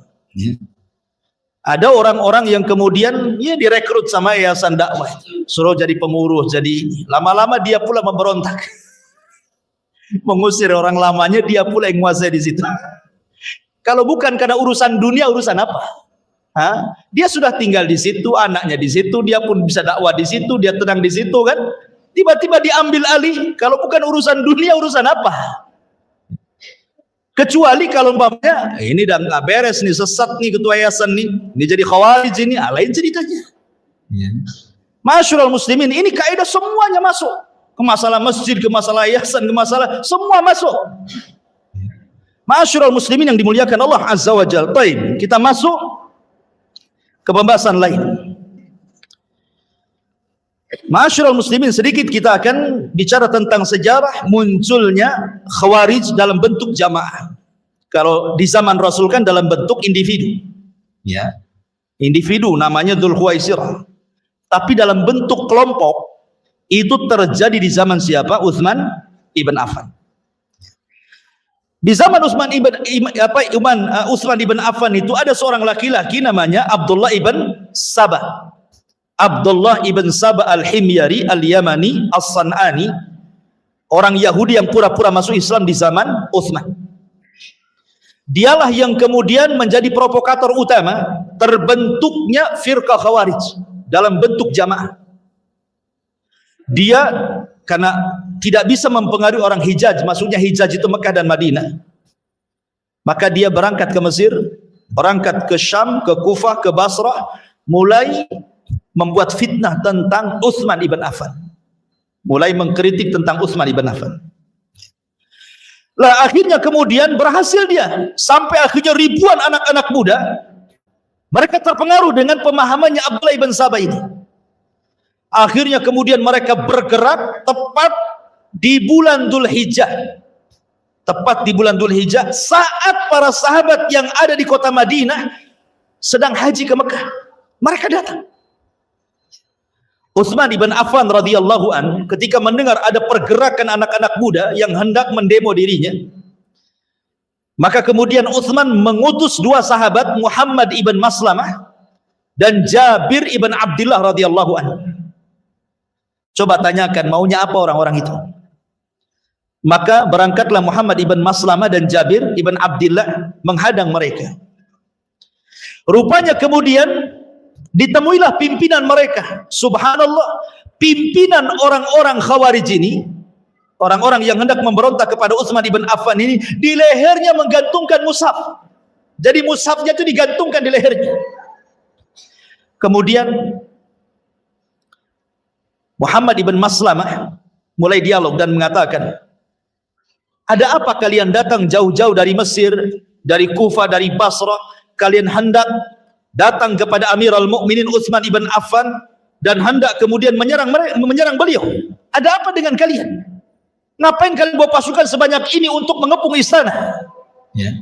ada orang-orang yang kemudian direkrut sama yayasan dakwah, suruh jadi pengurus, jadi lama-lama dia pula memberontak, mengusir orang lamanya, dia pula yang menguasai di situ. Kalau bukan karena urusan dunia, urusan apa? Dia sudah tinggal di situ, anaknya di situ, dia pun bisa dakwah di situ, dia tenang di situ kan? Tiba-tiba diambil alih. Kalau bukan urusan dunia, urusan apa? Kecuali kalau umpamanya ini dan nggak beres nih, sesat nih ketua yayasan nih, ini jadi Khawarij ini, lain ceritanya. Ma'asyiral muslimin, ini kaidah semuanya masuk. Ke masalah masjid, ke masalah yayasan, ke masalah semua masuk. Ma'asyiral muslimin yang dimuliakan Allah Azza wa Jalla. Baik, kita masuk ke pembahasan lain. Ma'asyiral muslimin, sedikit kita akan bicara tentang sejarah munculnya Khawarij dalam bentuk jamaah. Kalau di zaman Rasul kan dalam bentuk individu. Ya. Individu namanya Dzul Khuwaisirah. Tapi dalam bentuk kelompok itu terjadi di zaman siapa? Utsman ibn Affan. Di zaman Utsman ibn Affan itu ada seorang laki-laki namanya Abdullah ibn Sabah. Abdullah ibn Sabah al-Himyari al-Yamani as-San'ani, orang Yahudi yang pura-pura masuk Islam di zaman Utsman. Dialah yang kemudian menjadi provokator utama terbentuknya firqah Khawarij dalam bentuk jamaah. Dia karena tidak bisa mempengaruhi orang Hijaz, maksudnya Hijaz itu Mekah dan Madinah, maka dia berangkat ke Mesir, berangkat ke Syam, ke Kufah, ke Basrah, mulai membuat fitnah tentang Utsman ibn Affan, mulai mengkritik tentang Utsman ibn Affan. Lah akhirnya kemudian berhasil dia, sampai akhirnya ribuan anak-anak muda mereka terpengaruh dengan pemahamannya Abdullah ibn Sabah ini. Akhirnya kemudian mereka bergerak tepat di bulan Dzulhijjah. tepat di bulan Dzulhijjah, saat para sahabat yang ada di kota Madinah sedang haji ke Mekah. Mereka datang. Utsman ibn Affan radhiyallahu an ketika mendengar ada pergerakan anak-anak muda yang hendak mendemo dirinya, maka kemudian Utsman mengutus dua sahabat, Muhammad ibn Maslamah dan Jabir ibn Abdullah radhiyallahu an. Coba tanyakan maunya apa orang-orang itu. Maka berangkatlah Muhammad ibn Maslamah dan Jabir ibn Abdullah menghadang mereka. Rupanya kemudian ditemuilah pimpinan mereka. Subhanallah, pimpinan orang-orang Khawarij ini, orang-orang yang hendak memberontak kepada Utsman ibn Affan ini, di lehernya menggantungkan mushaf. Jadi mushafnya itu digantungkan di lehernya. Kemudian Muhammad ibn Maslamah mulai dialog dan mengatakan, ada apa kalian datang jauh-jauh dari Mesir, dari Kufah, dari Basrah, kalian hendak datang kepada Amirul Mukminin Utsman ibn Affan dan hendak kemudian menyerang beliau. Ada apa dengan kalian? Ngapain kalian bawa pasukan sebanyak ini untuk mengepung istana? Ya.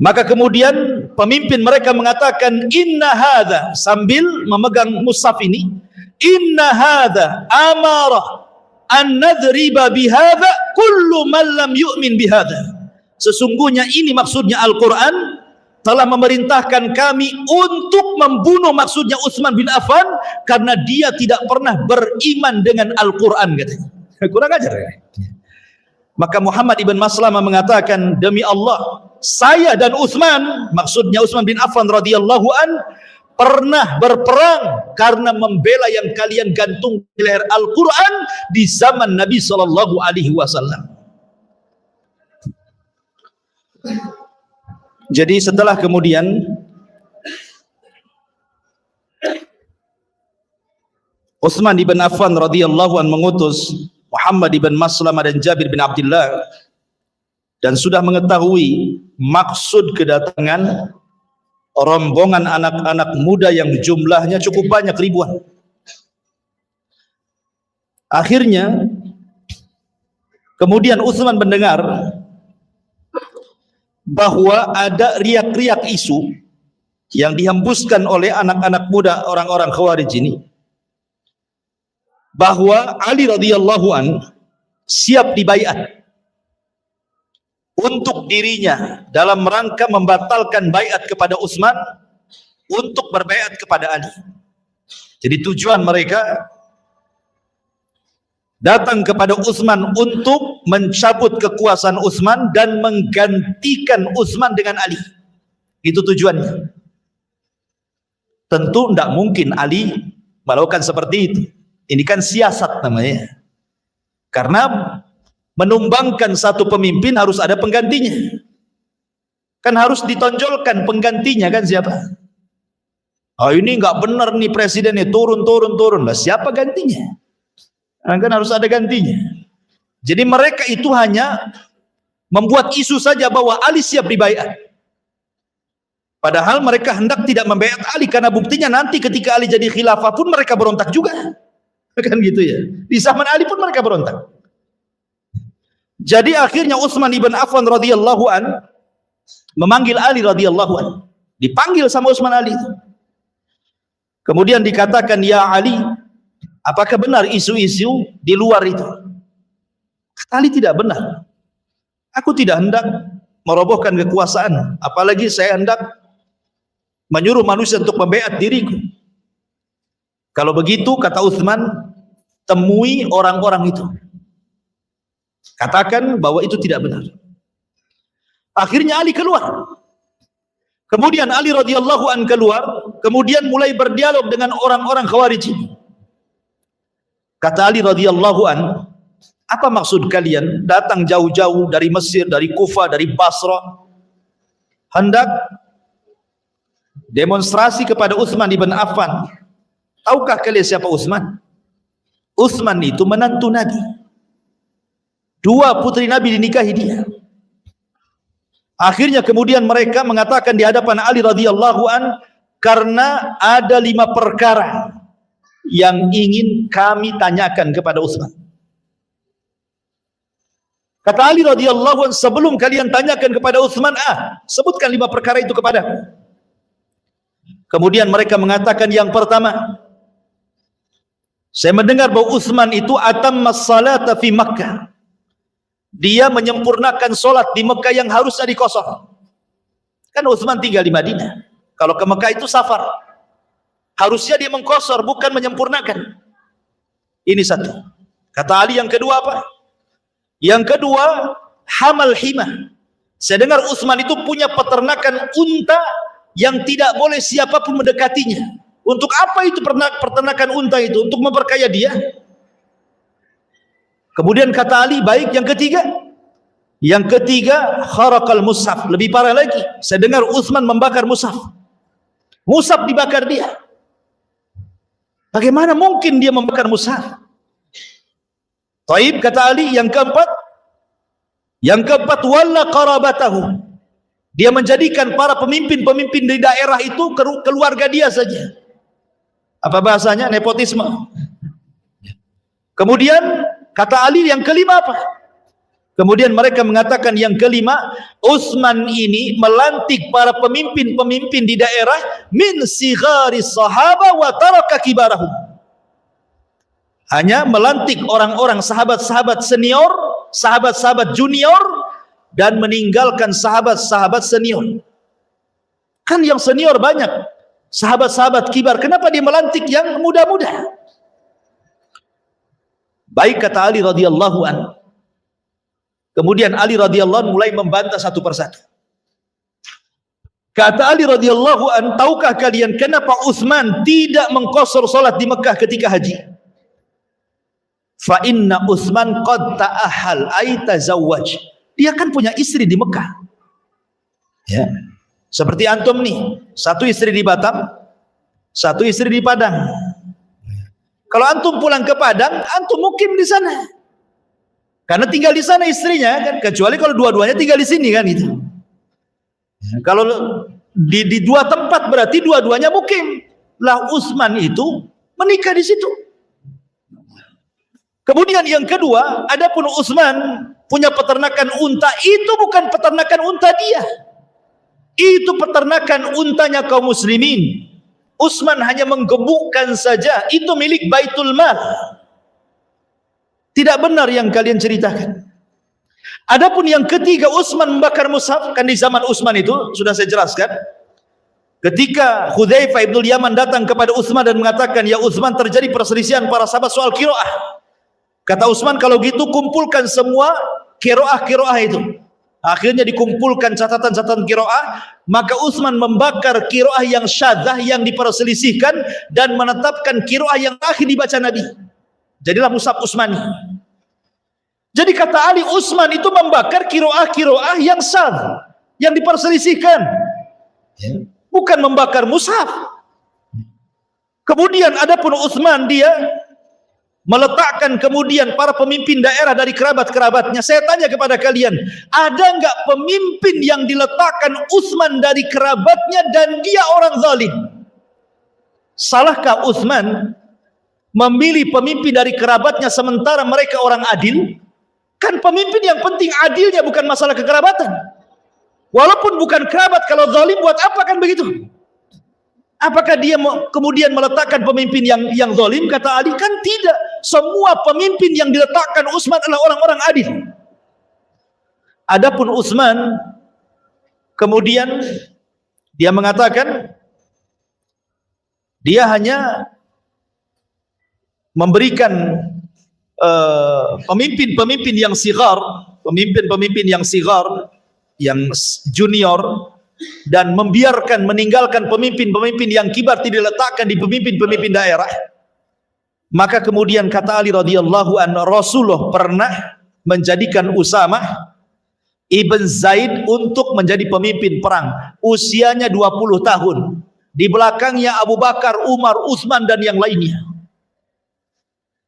Maka kemudian pemimpin mereka mengatakan, inna hadza, sambil memegang mushaf ini, inna hadza amarah an nadriba bihadza kullu man lam yu'min bihadza. Sesungguhnya ini maksudnya Al-Quran telah memerintahkan kami untuk membunuh, maksudnya Utsman bin Affan, karena dia tidak pernah beriman dengan Al-Quran, katanya. Kurang ajar ya. Maka Muhammad ibn Maslamah mengatakan, demi Allah, saya dan Utsman, maksudnya Utsman bin Affan radhiyallahu an, pernah berperang karena membela yang kalian gantung di leher Al-Quran di zaman Nabi Sallallahu Alaihi Wasallam. Jadi setelah kemudian Utsman ibn Affan radhiyallahu an mengutus Muhammad ibn Maslamah dan Jabir bin Abdullah dan sudah mengetahui maksud kedatangan rombongan anak-anak muda yang jumlahnya cukup banyak, ribuan. Akhirnya kemudian Utsman mendengar bahwa ada riak-riak isu yang dihembuskan oleh anak-anak muda orang-orang Khawarij ini, bahwa Ali radhiyallahu an siap dibaiat untuk dirinya dalam rangka membatalkan baiat kepada Utsman untuk berbaiat kepada Ali. Jadi tujuan mereka datang kepada Utsman untuk mencabut kekuasaan Utsman dan menggantikan Utsman dengan Ali. Itu tujuannya. Tentu tidak mungkin Ali melakukan seperti itu. Ini kan siasat namanya. Karena menumbangkan satu pemimpin harus ada penggantinya. Kan harus ditonjolkan penggantinya, kan siapa? Oh, ini nggak benar nih presidennya, turun. Lah siapa gantinya? Kan harus ada gantinya. Jadi mereka itu hanya membuat isu saja bahwa Ali siap dibaiat. Padahal mereka hendak tidak membaiat Ali, karena buktinya nanti ketika Ali jadi khilafah pun mereka berontak juga. Kan gitu ya. Di zaman Ali pun mereka berontak. Jadi akhirnya Utsman ibn Affan radhiyallahu an memanggil Ali radhiyallahu an. Dipanggil sama Utsman Ali. Kemudian dikatakan, ya Ali, apakah benar isu-isu di luar itu? Kata Ali, tidak benar. Aku tidak hendak merobohkan kekuasaan, apalagi saya hendak menyuruh manusia untuk membaiat diriku. Kalau begitu, kata Utsman, temui orang-orang itu, katakan bahwa itu tidak benar. Akhirnya Ali keluar. Kemudian Ali radhiyallahu an keluar, kemudian mulai berdialog dengan orang-orang Khawarij. Kata Ali radhiyallahu an, apa maksud kalian datang jauh-jauh dari Mesir, dari Kufah, dari Basrah, hendak demonstrasi kepada Utsman ibn Affan? Tahukah kalian siapa Utsman? Utsman itu menantu Nabi. 2 putri Nabi dinikahi dia. Akhirnya kemudian mereka mengatakan di hadapan Ali radhiyallahu an, karena ada 5 perkara yang ingin kami tanyakan kepada Utsman. Kata Ali radhiyallahu anhu, sebelum kalian tanyakan kepada Utsman, sebutkan 5 perkara itu kepadaku. Kemudian mereka mengatakan yang pertama, saya mendengar bahwa Utsman itu atammas salata fi Makkah. Dia menyempurnakan solat di Mekah yang harusnya dikosor. Kan Utsman tinggal di Madinah. Kalau ke Mekah itu safar. Harusnya dia mengkosor, bukan menyempurnakan. Ini satu. Kata Ali yang kedua apa? Yang kedua, hamal himah. Saya dengar Utsman itu punya peternakan unta yang tidak boleh siapapun mendekatinya. Untuk apa itu peternakan unta itu? Untuk memperkaya dia? Kemudian kata Ali, baik. Yang ketiga, kharaqal mushaf. Lebih parah lagi, saya dengar Utsman membakar mushaf. Mushaf dibakar dia. Bagaimana mungkin dia membakar mushaf? Taib, kata Ali. Yang keempat, walla qarabatahu. Dia menjadikan para pemimpin-pemimpin di daerah itu keluarga dia saja. Apa bahasanya? Nepotisme. Kemudian kata Ali yang kelima apa? Kemudian mereka mengatakan yang kelima, Utsman ini melantik para pemimpin-pemimpin di daerah min sighari sahaba wa taraka kibarahum. Hanya melantik orang-orang sahabat-sahabat senior, sahabat-sahabat junior, dan meninggalkan sahabat-sahabat senior. Kan yang senior banyak, sahabat-sahabat kibar. Kenapa dia melantik yang muda-muda? Baik, kata Ali radhiyallahu anhu. Kemudian Ali radhiyallahu anhu mulai membantah satu persatu. Kata Ali radhiyallahu anhu, tahukah kalian kenapa Utsman tidak mengqasar salat di Mekah ketika haji? Fa inna Utsman qad ta'ahal ay tazawwaj. Dia kan punya istri di Mekah. Ya. Seperti antum nih, satu istri di Batam, satu istri di Padang. Kalau antum pulang ke Padang, antum mukim di sana. Karena tinggal di sana istrinya kan, kecuali kalau dua-duanya tinggal di sini kan gitu. Kalau di dua tempat berarti dua-duanya mukim. Lah Utsman itu menikah di situ. Kemudian yang kedua, adapun Utsman punya peternakan unta, itu bukan peternakan unta dia. Itu peternakan untanya kaum muslimin. Utsman hanya menggemukkan saja, itu milik Baitul Mal. Tidak benar yang kalian ceritakan. Adapun yang ketiga, Utsman membakar mushaf, kan di zaman Utsman itu sudah saya jelaskan. Ketika Hudzaifah ibn Yaman datang kepada Utsman dan mengatakan, ya Utsman, terjadi perselisihan para sahabat soal qiraah. Kata Utsman, kalau gitu kumpulkan semua qiraah-qiraah itu. Akhirnya dikumpulkan catatan-catatan qiraah, maka Utsman membakar qiraah yang syadzah yang diperselisihkan dan menetapkan qiraah yang akhir dibaca Nabi. Jadilah mushaf Utsmani. Jadi kata Ali, Utsman itu membakar qiraah-qiraah yang syadz, yang diperselisihkan. Bukan membakar mushaf. Kemudian adapun Utsman, dia meletakkan kemudian para pemimpin daerah dari kerabat-kerabatnya. Saya tanya kepada kalian, ada enggak pemimpin yang diletakkan Utsman dari kerabatnya dan dia orang zalim? Salahkah Utsman memilih pemimpin dari kerabatnya sementara mereka orang adil? Kan pemimpin yang penting adilnya, bukan masalah kekerabatan. Walaupun bukan kerabat, kalau zalim buat apa kan begitu? Apakah dia kemudian meletakkan pemimpin yang zalim? Kata Ali, kan tidak. Semua pemimpin yang diletakkan Utsman adalah orang-orang adil. Adapun Utsman kemudian dia mengatakan dia hanya memberikan pemimpin-pemimpin yang sigar, pemimpin-pemimpin yang sigar, yang junior, dan meninggalkan pemimpin-pemimpin yang kibar, tidak diletakkan di pemimpin-pemimpin daerah. Maka kemudian kata Ali radhiyallahu anhu, Rasulullah pernah menjadikan Usamah ibn Zaid untuk menjadi pemimpin perang. Usianya 20 tahun. Di belakangnya Abu Bakar, Umar, Utsman dan yang lainnya.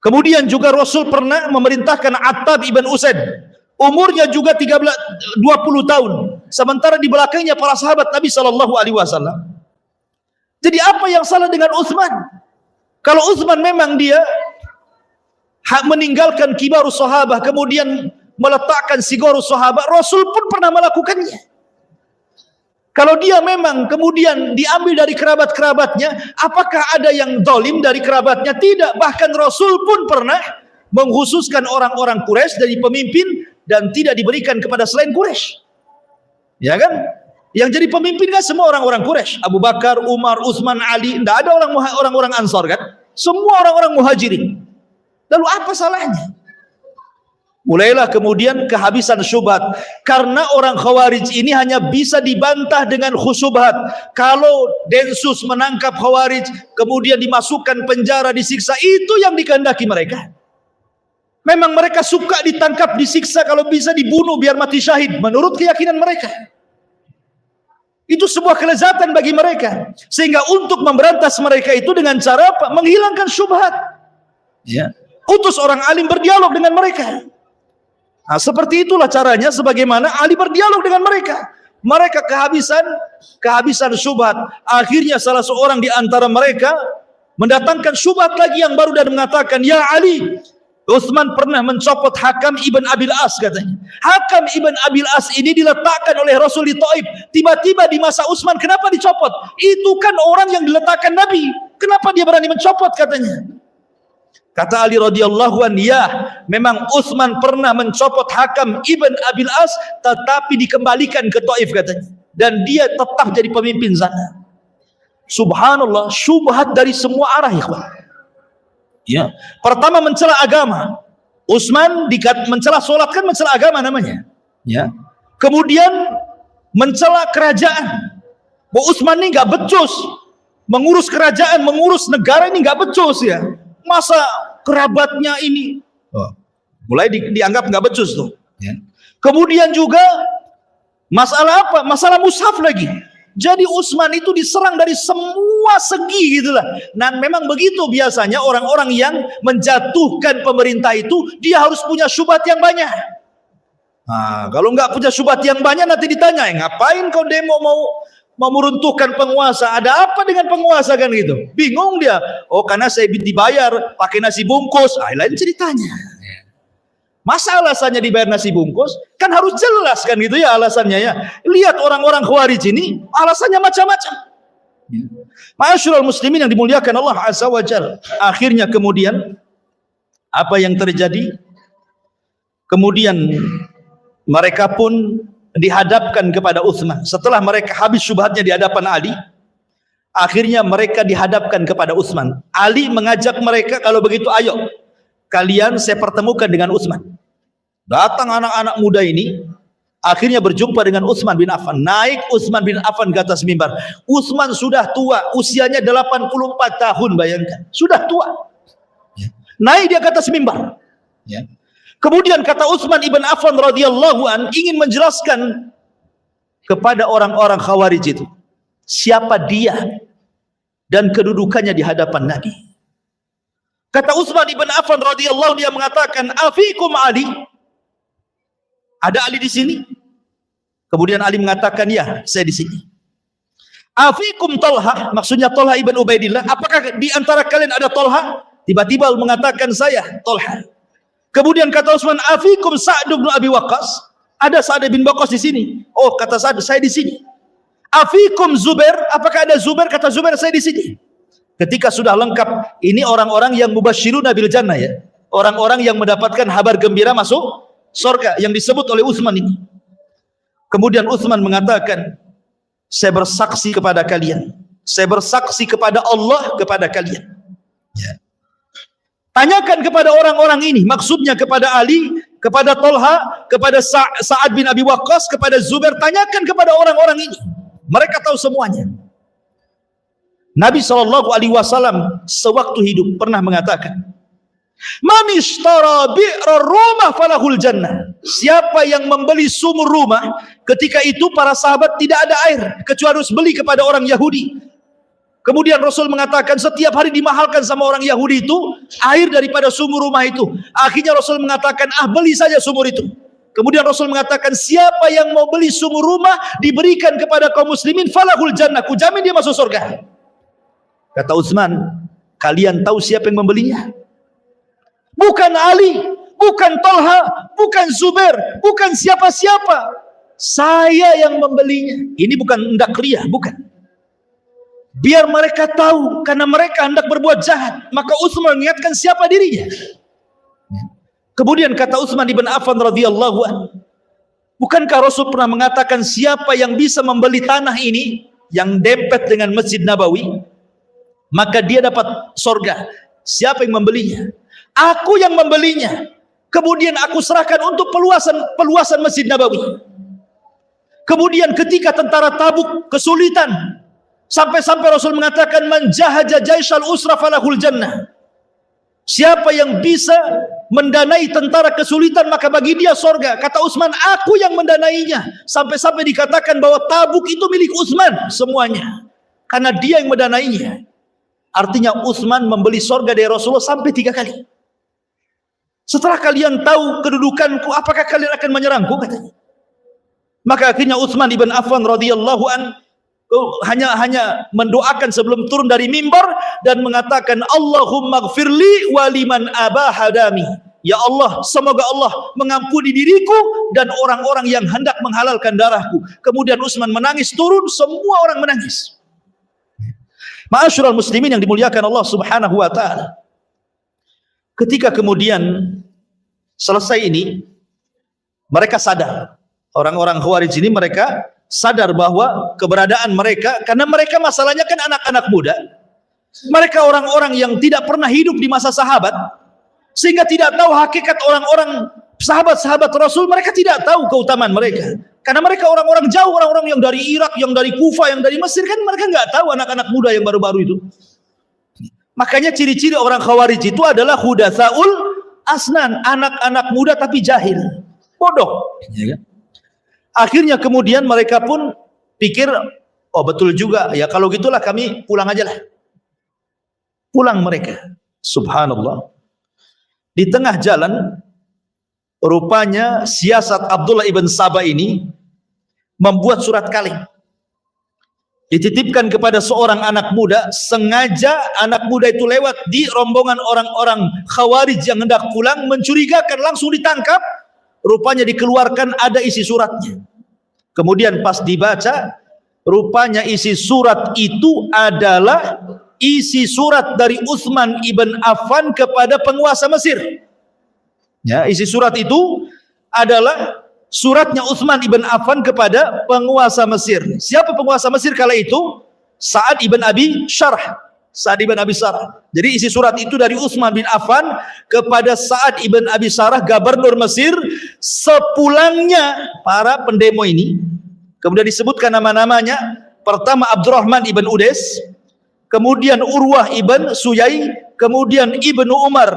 Kemudian juga Rasul pernah memerintahkan Attab ibn Usaid. Umurnya juga 20 tahun. Sementara di belakangnya para sahabat Nabi SAW. Jadi apa yang salah dengan Utsman? Kalau Utsman memang dia meninggalkan kibarus sahabah, kemudian meletakkan sigorus sahabat, Rasul pun pernah melakukannya. Kalau dia memang kemudian diambil dari kerabat-kerabatnya, apakah ada yang zalim dari kerabatnya? Tidak. Bahkan Rasul pun pernah mengkhususkan orang-orang Quraisy dari pemimpin dan tidak diberikan kepada selain Quraisy. Ya kan? Yang jadi pemimpin kan semua orang-orang Quraisy. Abu Bakar, Umar, Utsman, Ali. Tidak ada orang-orang Ansar kan? Semua orang-orang Muhajirin. Lalu apa salahnya? Mulailah kemudian kehabisan syubhat. Karena orang Khawarij ini hanya bisa dibantah dengan khusyubhat. Kalau Densus menangkap Khawarij, kemudian dimasukkan penjara, disiksa, itu yang dikehendaki mereka. Memang mereka suka ditangkap, disiksa, kalau bisa dibunuh biar mati syahid, menurut keyakinan mereka. Itu sebuah kelezatan bagi mereka. Sehingga untuk memberantas mereka itu dengan cara apa? Menghilangkan syubhat. Ya. Utus orang alim berdialog dengan mereka. Nah, seperti itulah caranya sebagaimana Ali berdialog dengan mereka. Mereka kehabisan syubhat. Akhirnya salah seorang di antara mereka mendatangkan syubhat lagi yang baru dan mengatakan, "Ya Ali, Utsman pernah mencopot Hakam ibn Abil As," katanya. Hakam ibn Abil As ini diletakkan oleh Rasul di Taif. Tiba-tiba di masa Utsman, kenapa dicopot? Itu kan orang yang diletakkan Nabi. Kenapa dia berani mencopot, katanya. Kata Ali radhiyallahu anhu, "Ya, memang Utsman pernah mencopot Hakam ibn Abil As, tetapi dikembalikan ke Taif," katanya. Dan dia tetap jadi pemimpin sana. Subhanallah, syubhat dari semua arah, ikhwan. Ya, pertama mencela agama. Utsman mencela salat, kan mencela agama namanya. Ya. Kemudian mencela kerajaan. Bahwa Utsman ini nggak becus mengurus kerajaan, mengurus negara ini nggak becus ya. Masa kerabatnya ini mulai dianggap nggak becus tuh. Ya. Kemudian juga masalah apa? Masalah mushaf lagi. Jadi Utsman itu diserang dari semua segi gitulah. Dan memang begitu biasanya orang-orang yang menjatuhkan pemerintah itu, dia harus punya syubhat yang banyak. Nah, kalau nggak punya syubhat yang banyak nanti ditanya, ngapain kau demo mau meruntuhkan penguasa? Ada apa dengan penguasa kan gitu? Bingung dia. Oh, karena saya dibayar pakai nasi bungkus. Lain ceritanya. Masa alasannya dibayar nasi bungkus? Kan harus jelas kan gitu ya alasannya ya. Lihat orang-orang Khawarij ini alasannya macam-macam. Ma'asyiral muslimin yang dimuliakan Allah Azza wa Jalla. Akhirnya kemudian apa yang terjadi? Kemudian mereka pun dihadapkan kepada Utsman. Setelah mereka habis syubhatnya di hadapan Ali, akhirnya mereka dihadapkan kepada Utsman. Ali mengajak mereka, kalau begitu ayo kalian saya pertemukan dengan Utsman. Datang anak-anak muda ini, akhirnya berjumpa dengan Utsman bin Affan. Naik Utsman bin Affan ke atas mimbar. Utsman sudah tua, usianya 84 tahun, bayangkan. Sudah tua. Naik dia ke atas mimbar. Ya. Kemudian kata Utsman ibn Affan radhiyallahu an ingin menjelaskan kepada orang-orang Khawarij itu siapa dia dan kedudukannya di hadapan Nabi. Kata Utsman ibn Affan radhiyallahu anhu, dia mengatakan, "Afikum Ali?" Ada Ali di sini? Kemudian Ali mengatakan, "Ya, saya di sini." "Afikum Talha?" Maksudnya Talha ibn Ubaidillah. Apakah di antara kalian ada Talha? Tiba-tiba mengatakan, "Saya Talha." Kemudian kata Utsman, "Afikum Sa'd bin Abi Waqqas?" Ada Sa'd bin Waqqas di sini. Oh, kata Sa'd, saya di sini. "Afikum Zubair?" Apakah ada Zubair? Kata Zubair, saya di sini. Ketika sudah lengkap, ini orang-orang yang mubasyiruna bil jannah ya. Orang-orang yang mendapatkan kabar gembira masuk surga yang disebut oleh Utsman ini. Kemudian Utsman mengatakan, "Saya bersaksi kepada kalian. Saya bersaksi kepada Allah kepada kalian." Ya. Tanyakan kepada orang-orang ini, maksudnya kepada Ali, kepada Talha, kepada Sa'ad bin Abi Waqqas, kepada Zubair, tanyakan kepada orang-orang ini. Mereka tahu semuanya. Nabi SAW sewaktu hidup pernah mengatakan, "Man ishtara bi'ra rumah falahul jannah." Siapa yang membeli sumur rumah, ketika itu para sahabat tidak ada air kecuali harus beli kepada orang Yahudi. Kemudian Rasul mengatakan setiap hari dimahalkan sama orang Yahudi itu air daripada sumur rumah itu. Akhirnya Rasul mengatakan, beli saja sumur itu. Kemudian Rasul mengatakan, siapa yang mau beli sumur rumah diberikan kepada kaum muslimin falahul jannah, ku jamin dia masuk surga. Kata Utsman, kalian tahu siapa yang membelinya? Bukan Ali, bukan Talha, bukan Zubair, bukan siapa-siapa. Saya yang membelinya. Ini bukan hendak riya, bukan. Biar mereka tahu, karena mereka hendak berbuat jahat, maka Utsman mengingatkan siapa dirinya. Kemudian kata Utsman ibn Affan radhiyallahu anhu, bukankah Rasul pernah mengatakan siapa yang bisa membeli tanah ini yang dempet dengan Masjid Nabawi, maka dia dapat sorga. Siapa yang membelinya? Aku yang membelinya. Kemudian aku serahkan untuk peluasan Masjid Nabawi. Kemudian ketika tentara Tabuk kesulitan, sampai-sampai Rasul mengatakan man jahaja jaisal usra falahul jannah. Siapa yang bisa mendanai tentara kesulitan maka bagi dia sorga. Kata Utsman, aku yang mendanainya. Sampai-sampai dikatakan bahwa Tabuk itu milik Utsman semuanya, karena dia yang mendanainya. Artinya Utsman membeli sorga dari Rasulullah sampai 3 kali. Setelah kalian tahu kedudukanku, apakah kalian akan menyerangku, katanya. Maka akhirnya Utsman ibn Affan radhiyallahu an hanya mendoakan sebelum turun dari mimbar dan mengatakan Allahumma gfirli waliman abahadami. Ya Allah, semoga Allah mengampuni diriku dan orang-orang yang hendak menghalalkan darahku. Kemudian Utsman menangis turun, semua orang menangis. Ma'asyiral muslimin yang dimuliakan Allah Subhanahu wa taala. Ketika kemudian selesai ini, mereka sadar. Orang-orang Khawarij ini mereka sadar bahwa keberadaan mereka, karena mereka masalahnya kan anak-anak muda. Mereka orang-orang yang tidak pernah hidup di masa sahabat, sehingga tidak tahu hakikat orang-orang sahabat-sahabat Rasul. Mereka tidak tahu keutamaan mereka, karena mereka orang-orang jauh, orang-orang yang dari Irak, yang dari Kufa, yang dari Mesir, kan mereka nggak tahu anak-anak muda yang baru-baru itu. Makanya ciri-ciri orang Khawarij itu adalah hudatsaul asnan, anak-anak muda tapi jahil, bodoh, ya kan? Akhirnya kemudian mereka pun pikir, oh betul juga, ya kalau gitulah kami pulang aja lah. Pulang mereka. Subhanallah. Di tengah jalan, rupanya siasat Abdullah ibn Sabah ini membuat surat kaleng. Dititipkan kepada seorang anak muda, sengaja anak muda itu lewat di rombongan orang-orang Khawarij yang hendak pulang, mencurigakan, langsung ditangkap. Rupanya dikeluarkan, ada isi suratnya. Kemudian pas dibaca, rupanya isi surat itu adalah isi surat dari Utsman ibn Affan kepada penguasa Mesir. Ya, isi surat itu adalah suratnya Utsman ibn Affan kepada penguasa Mesir. Siapa penguasa Mesir kala itu? Sa'ad ibn Abi Syarh. Sa'ad ibn Abi Syarh. Jadi isi surat itu dari Utsman bin Affan kepada Sa'ad ibn Abi Syarh, gubernur Mesir, sepulangnya para pendemo ini. Kemudian disebutkan nama-namanya. Pertama Abdurrahman ibn Udes, kemudian Urwah ibn Suyai, kemudian Ibnu Umar,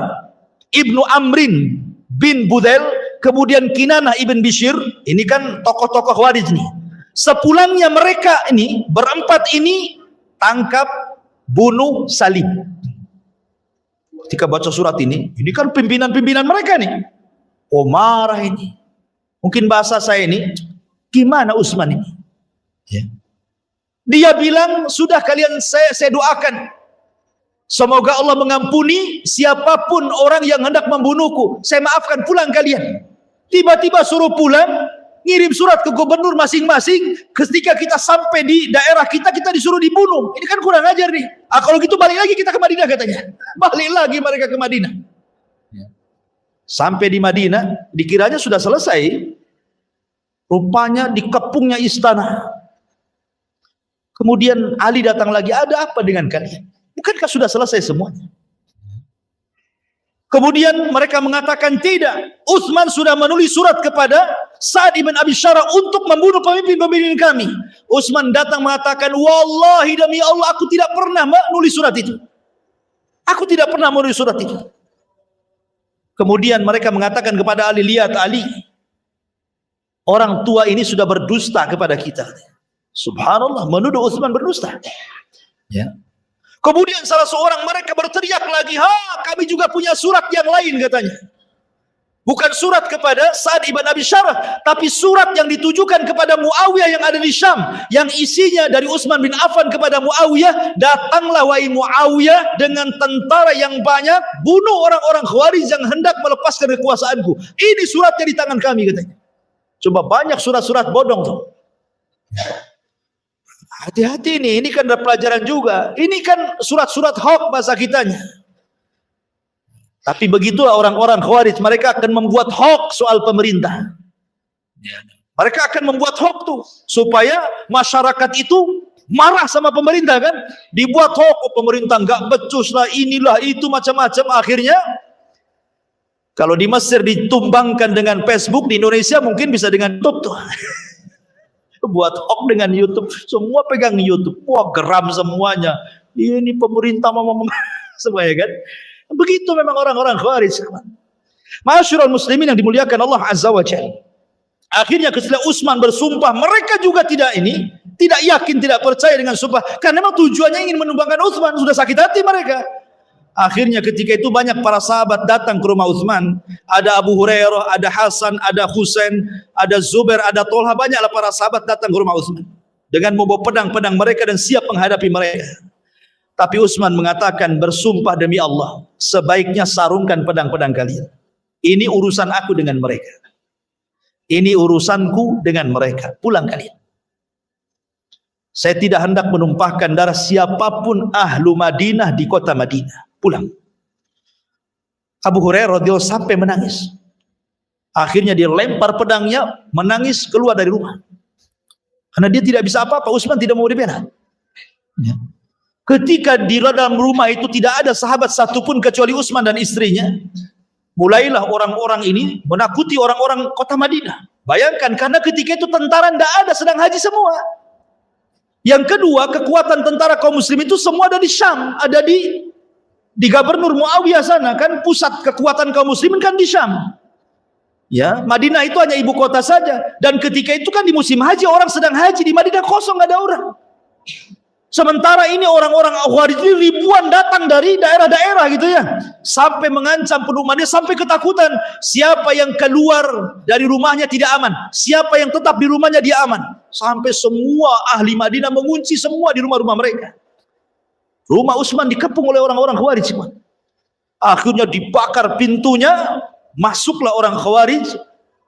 Ibnu Amrin bin Budel, kemudian Kinanah ibn Bishr. Ini kan tokoh-tokoh Khawarij nih. Sepulangnya mereka ini, berempat ini, tangkap, bunuh, salib. Ketika baca surat ini kan pimpinan-pimpinan mereka nih. Oh marah ini. Mungkin bahasa saya ini, gimana Utsman ini? Ya. Dia bilang, sudah kalian saya doakan. Semoga Allah mengampuni siapapun orang yang hendak membunuhku. Saya maafkan, pulang kalian. Tiba-tiba suruh pulang, ngirim surat ke gubernur masing-masing. Ketika kita sampai di daerah kita disuruh dibunuh. Ini kan kurang ajar nih. Kalau gitu balik lagi kita ke Madinah, katanya. Balik lagi mereka ke Madinah. Sampai di Madinah, dikiranya sudah selesai. Rupanya dikepungnya istana. Kemudian Ali datang lagi, ada apa dengan kalian? Bukankah sudah selesai semuanya? Kemudian mereka mengatakan tidak. Utsman sudah menulis surat kepada Sa'ad ibn Abi Syarah untuk membunuh pemimpin-pemimpin kami. Utsman datang mengatakan, wallahi demi Allah aku tidak pernah menulis surat itu. Aku tidak pernah menulis surat itu. Kemudian mereka mengatakan kepada Ali, lihat Ali, orang tua ini sudah berdusta kepada kita. Subhanallah, menuduh Utsman berdusta. Ya. Kemudian salah seorang mereka berteriak lagi, kami juga punya surat yang lain, katanya. Bukan surat kepada Sa'ad ibn Abi Syarah, tapi surat yang ditujukan kepada Muawiyah yang ada di Syam, yang isinya dari Utsman bin Affan kepada Muawiyah, datanglah wahai Muawiyah dengan tentara yang banyak, bunuh orang-orang Khawarij yang hendak melepaskan kekuasaanku. Ini suratnya di tangan kami, katanya. Coba banyak surat-surat bodong tuh. Hati-hati ini kan ada pelajaran juga. Ini kan surat-surat hoax bahasa kitanya. Tapi begitulah orang-orang Khawarij, mereka akan membuat hoax soal pemerintah. Mereka akan membuat hoax tuh supaya masyarakat itu marah sama pemerintah kan. Dibuat hoax, oh, pemerintah enggak becus lah, inilah itu macam-macam. Akhirnya kalau di Mesir ditumbangkan dengan Facebook, di Indonesia mungkin bisa dengan YouTube tuh. Buat hoax dengan YouTube, semua pegang YouTube. Wah, geram semuanya. Ini pemerintah semuanya kan. Begitu memang orang-orang Khawarij. Ma'asyiral muslimin yang dimuliakan Allah Azza wa Jalla. Akhirnya ketika Utsman bersumpah, mereka juga tidak yakin, tidak percaya dengan sumpah, karena memang tujuannya ingin menumbangkan Utsman, sudah sakit hati mereka. Akhirnya ketika itu banyak para sahabat datang ke rumah Utsman. Ada Abu Hurairah, ada Hasan, ada Husain, ada Zubair, ada Tolha, banyaklah para sahabat datang ke rumah Utsman dengan membawa pedang-pedang mereka dan siap menghadapi mereka. Tapi Utsman mengatakan, bersumpah demi Allah, sebaiknya sarungkan pedang-pedang kalian. Ini urusan aku dengan mereka. Ini urusanku dengan mereka. Pulang kalian. Saya tidak hendak menumpahkan darah siapapun ahlu Madinah di kota Madinah. Pulang. Abu Hurairah radhiyallahu sampai menangis. Akhirnya dia lempar pedangnya, menangis keluar dari rumah. Karena dia tidak bisa apa-apa. Utsman tidak mau dibela. Ya. Ketika di dalam rumah itu tidak ada sahabat satupun kecuali Utsman dan istrinya, mulailah orang-orang ini menakuti orang-orang kota Madinah. Bayangkan, karena ketika itu tentara tidak ada, sedang haji semua. Yang kedua, kekuatan tentara kaum muslim itu semua ada di Syam, ada di Gubernur Muawiyah sana, kan pusat kekuatan kaum muslimin kan di Syam. Ya, Madinah itu hanya ibu kota saja. Dan ketika itu kan di musim haji, orang sedang haji, di Madinah kosong, nggak ada orang. Sementara ini orang-orang Khawarij ribuan datang dari daerah-daerah gitu ya, sampai mengancam penduduk Madinah, sampai ketakutan. Siapa yang keluar dari rumahnya tidak aman, siapa yang tetap di rumahnya dia aman. Sampai semua ahli Madinah mengunci semua di rumah-rumah mereka. Rumah Utsman dikepung oleh orang-orang Khawarij. Akhirnya dibakar pintunya, masuklah orang Khawarij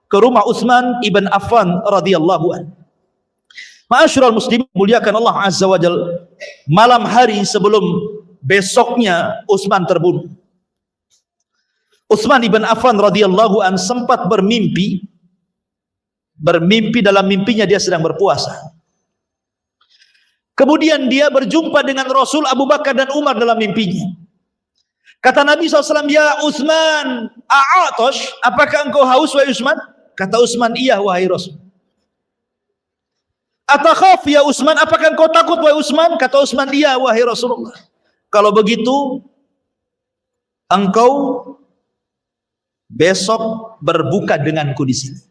ke rumah Utsman ibn Affan radhiyallahu anhu. Ma'asyiral muslimin muliakan Allah Azza wa Jalla, malam hari sebelum besoknya Utsman terbunuh, Utsman ibn Affan radhiyallahu an sempat bermimpi dalam mimpinya dia sedang berpuasa. Kemudian dia berjumpa dengan Rasul, Abu Bakar dan Umar dalam mimpinya. Kata Nabi SAW, ya Utsman, a'atosh, apakah engkau haus wahai Utsman? Kata Utsman, iya wahai Rasul. Atakhaf ya Utsman, apakah engkau takut wahai Utsman? Kata Utsman, iya wahai Rasulullah. Kalau begitu engkau besok berbuka denganku di sini.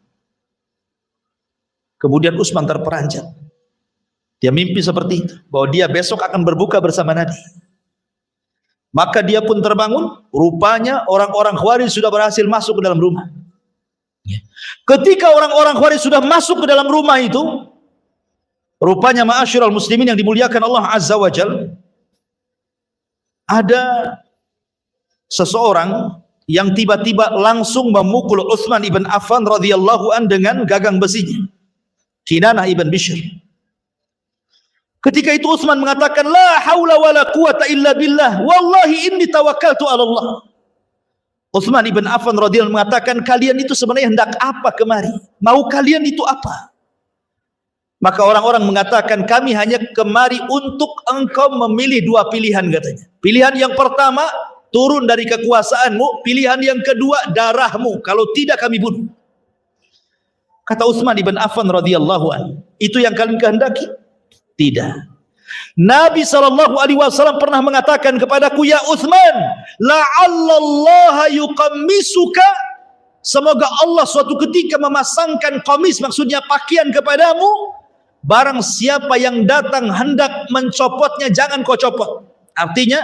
Kemudian Utsman terperanjat. Dia mimpi seperti itu, bahwa dia besok akan berbuka bersama Nabi. Maka dia pun terbangun, rupanya orang-orang Khawarij sudah berhasil masuk ke dalam rumah. Ketika orang-orang Khawarij sudah masuk ke dalam rumah itu, rupanya ma'asyiral muslimin yang dimuliakan Allah Azza wa Jalla, ada seseorang yang tiba-tiba langsung memukul Utsman ibn Affan radhiyallahu an dengan gagang besinya, Kinanah ibn Bishr. Ketika itu Utsman mengatakan, la haula wala quwata illa billah, wallahi inni tawakkaltu ala Allah. Utsman ibn Affan radhiyallahu mengatakan, kalian itu sebenarnya hendak apa kemari? Mau kalian itu apa? Maka orang-orang mengatakan, kami hanya kemari untuk engkau memilih dua pilihan, katanya. Pilihan yang pertama, turun dari kekuasaanmu. Pilihan yang kedua, darahmu. Kalau tidak kami bunuh. Kata Utsman ibn Affan radhiyallahu anhu, itu yang kalian kehendaki? Tidak. Nabi SAW pernah mengatakan kepadaku, ya Utsman, la'allallaha yuqammisuka, semoga Allah suatu ketika memasangkan qamis, maksudnya pakaian kepadamu. Barang siapa yang datang hendak mencopotnya, jangan kau copot. Artinya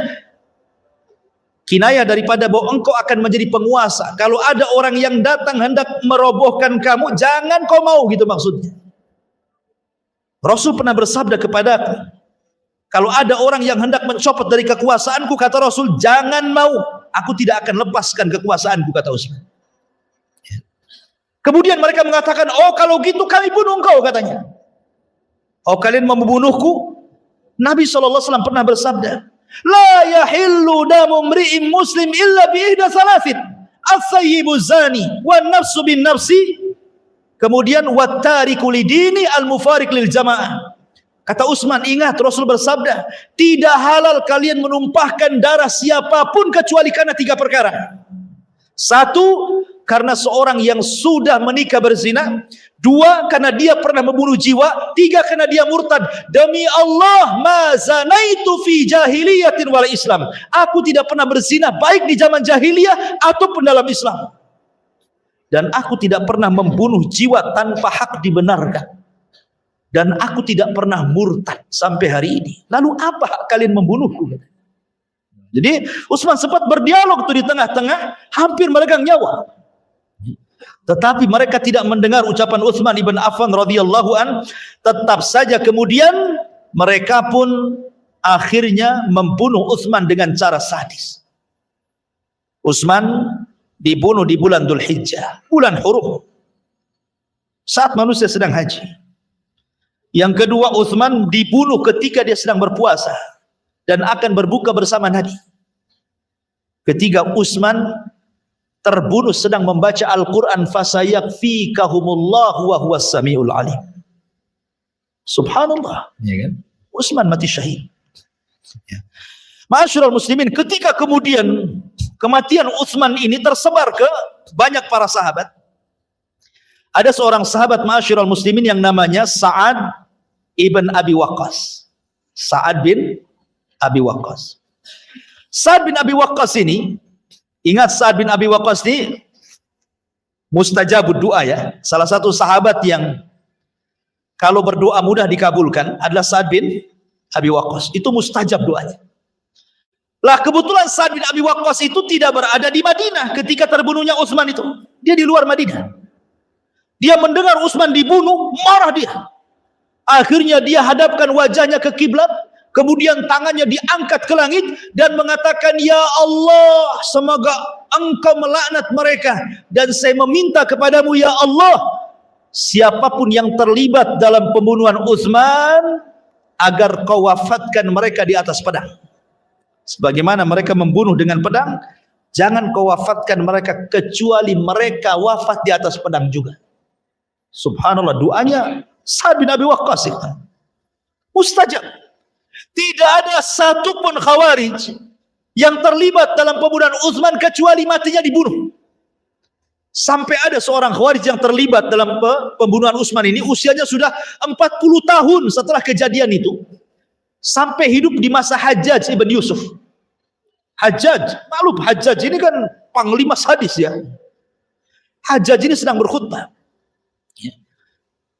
kinayah daripada bahwa engkau akan menjadi penguasa. Kalau ada orang yang datang hendak merobohkan kamu, jangan kau mau, gitu maksudnya. Rasul pernah bersabda kepadaku, kalau ada orang yang hendak mencopot dari kekuasaanku, kata Rasul, jangan mau, aku tidak akan lepaskan kekuasaanku, kata Utsman. Kemudian mereka mengatakan, oh kalau gitu kami bunuh engkau, katanya. Oh kalian mau membunuhku? Nabi SAW pernah bersabda, la yahillu damu mri'in muslim illa bi ihda salasin, as-sayyibu zani, wa nafsu bin nafsi, kemudian wattariku lidini al-mufariq lil jamaah. Kata Utsman, ingat Rasul bersabda, tidak halal kalian menumpahkan darah siapapun kecuali karena 3 perkara. 1, karena seorang yang sudah menikah berzina. 2, karena dia pernah membunuh jiwa. 3, karena dia murtad. Demi Allah, ma zanaitu fi jahiliyatin wal Islam. Aku tidak pernah berzina baik di zaman jahiliyah ataupun dalam Islam. Dan aku tidak pernah membunuh jiwa tanpa hak dibenarkan. Dan aku tidak pernah murtad sampai hari ini. Lalu apa hak kalian membunuhku? Jadi Utsman sempat berdialog tuh di tengah-tengah, hampir meregang nyawa. Tetapi mereka tidak mendengar ucapan Utsman ibn Affan radhiyallahu an. Tetap saja kemudian mereka pun akhirnya membunuh Utsman dengan cara sadis. Utsman dibunuh di bulan Dzulhijjah, bulan hurum, saat manusia sedang haji. Yang kedua, Utsman dibunuh ketika dia sedang berpuasa dan akan berbuka bersama Nabi. Ketiga, Utsman terbunuh sedang membaca Al-Quran, fasayakfikahumullahu wa huwas samiul alim. Subhanallah, ya kan? Utsman mati syahid. Ya. Ma'asyiral muslimin, ketika kemudian kematian Utsman ini tersebar ke banyak para sahabat, ada seorang sahabat ma'asyiral muslimin yang namanya Sa'ad ibn Abi Waqqas. Sa'ad bin Abi Waqqas. Sa'ad bin Abi Waqqas ini, ingat Sa'ad bin Abi Waqqas ini mustajabud doa ya. Salah satu sahabat yang kalau berdoa mudah dikabulkan adalah Sa'ad bin Abi Waqqas. Itu mustajab doanya. Lah kebetulan Sa'ad bin Abi Waqqas itu tidak berada di Madinah ketika terbunuhnya Utsman itu. Dia di luar Madinah. Dia mendengar Utsman dibunuh, marah dia. Akhirnya dia hadapkan wajahnya ke kiblat, kemudian tangannya diangkat ke langit dan mengatakan, ya Allah, semoga engkau melaknat mereka, dan saya meminta kepadamu ya Allah, siapapun yang terlibat dalam pembunuhan Utsman, agar kau wafatkan mereka di atas pedang. Sebagaimana mereka membunuh dengan pedang, jangan kau wafatkan mereka kecuali mereka wafat di atas pedang juga. Subhanallah, doanya Sa'ad bin Abi Waqqas itu mustajab. Tidak ada satupun Khawarij yang terlibat dalam pembunuhan Utsman kecuali matinya dibunuh. Sampai ada seorang Khawarij yang terlibat dalam pembunuhan Utsman ini, usianya sudah 40 tahun setelah kejadian itu, sampai hidup di masa Hajjaj ibn Yusuf. Hajjaj, maklum Hajjaj ini kan panglima sadis ya. Hajjaj ini sedang berkhutbah.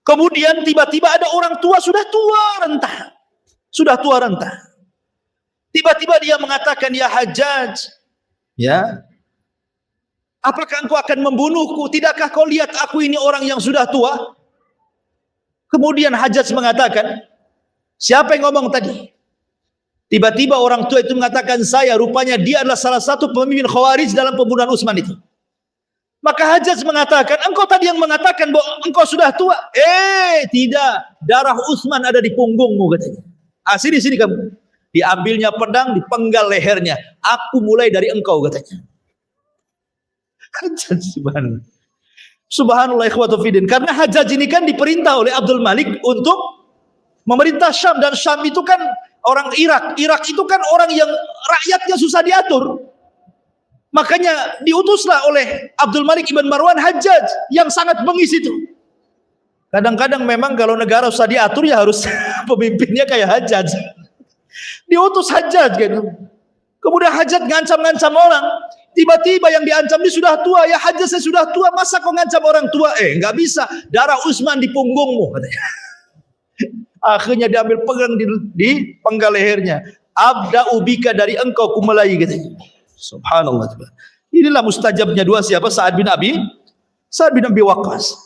Kemudian tiba-tiba ada orang tua, sudah tua renta. Tiba-tiba dia mengatakan, ya Hajjaj, ya, apakah engkau akan membunuhku? Tidakkah kau lihat aku ini orang yang sudah tua? Kemudian Hajjaj mengatakan, siapa yang ngomong tadi? Tiba-tiba orang tua itu mengatakan, saya. Rupanya dia adalah salah satu pemimpin Khawarij dalam pembunuhan Utsman itu. Maka Hajjaj mengatakan, engkau tadi yang mengatakan bahwa engkau sudah tua. Tidak, darah Utsman ada di punggungmu, katanya. Sini kamu. Diambilnya pedang, dipenggal lehernya. Aku mulai dari engkau, katanya. Hajjaj, subhanallah ikhwatu fiddin. Karena Hajjaj ini kan diperintah oleh Abdul Malik untuk memerintah Syam, dan Syam itu kan orang Irak. Irak itu kan orang yang rakyatnya susah diatur. Makanya diutuslah oleh Abdul Malik ibn Marwan Hajjaj yang sangat bengis itu. Kadang-kadang memang kalau negara usah diatur ya harus pemimpinnya kayak Hajjaj. Diutus Hajjaj gitu. Kemudian Hajjaj ngancam-ngancam orang. Tiba-tiba yang diancam ini sudah tua. Ya Hajjaj, saya sudah tua, masa kau ngancam orang tua? Nggak bisa. Darah Utsman di punggungmu, katanya. Akhirnya diambil pegang di penggal lehernya. Abda ubika, dari engkau kumulai, katanya. Subhanallah. Inilah mustajabnya dua siapa? Sa'ad bin Abi Waqqas.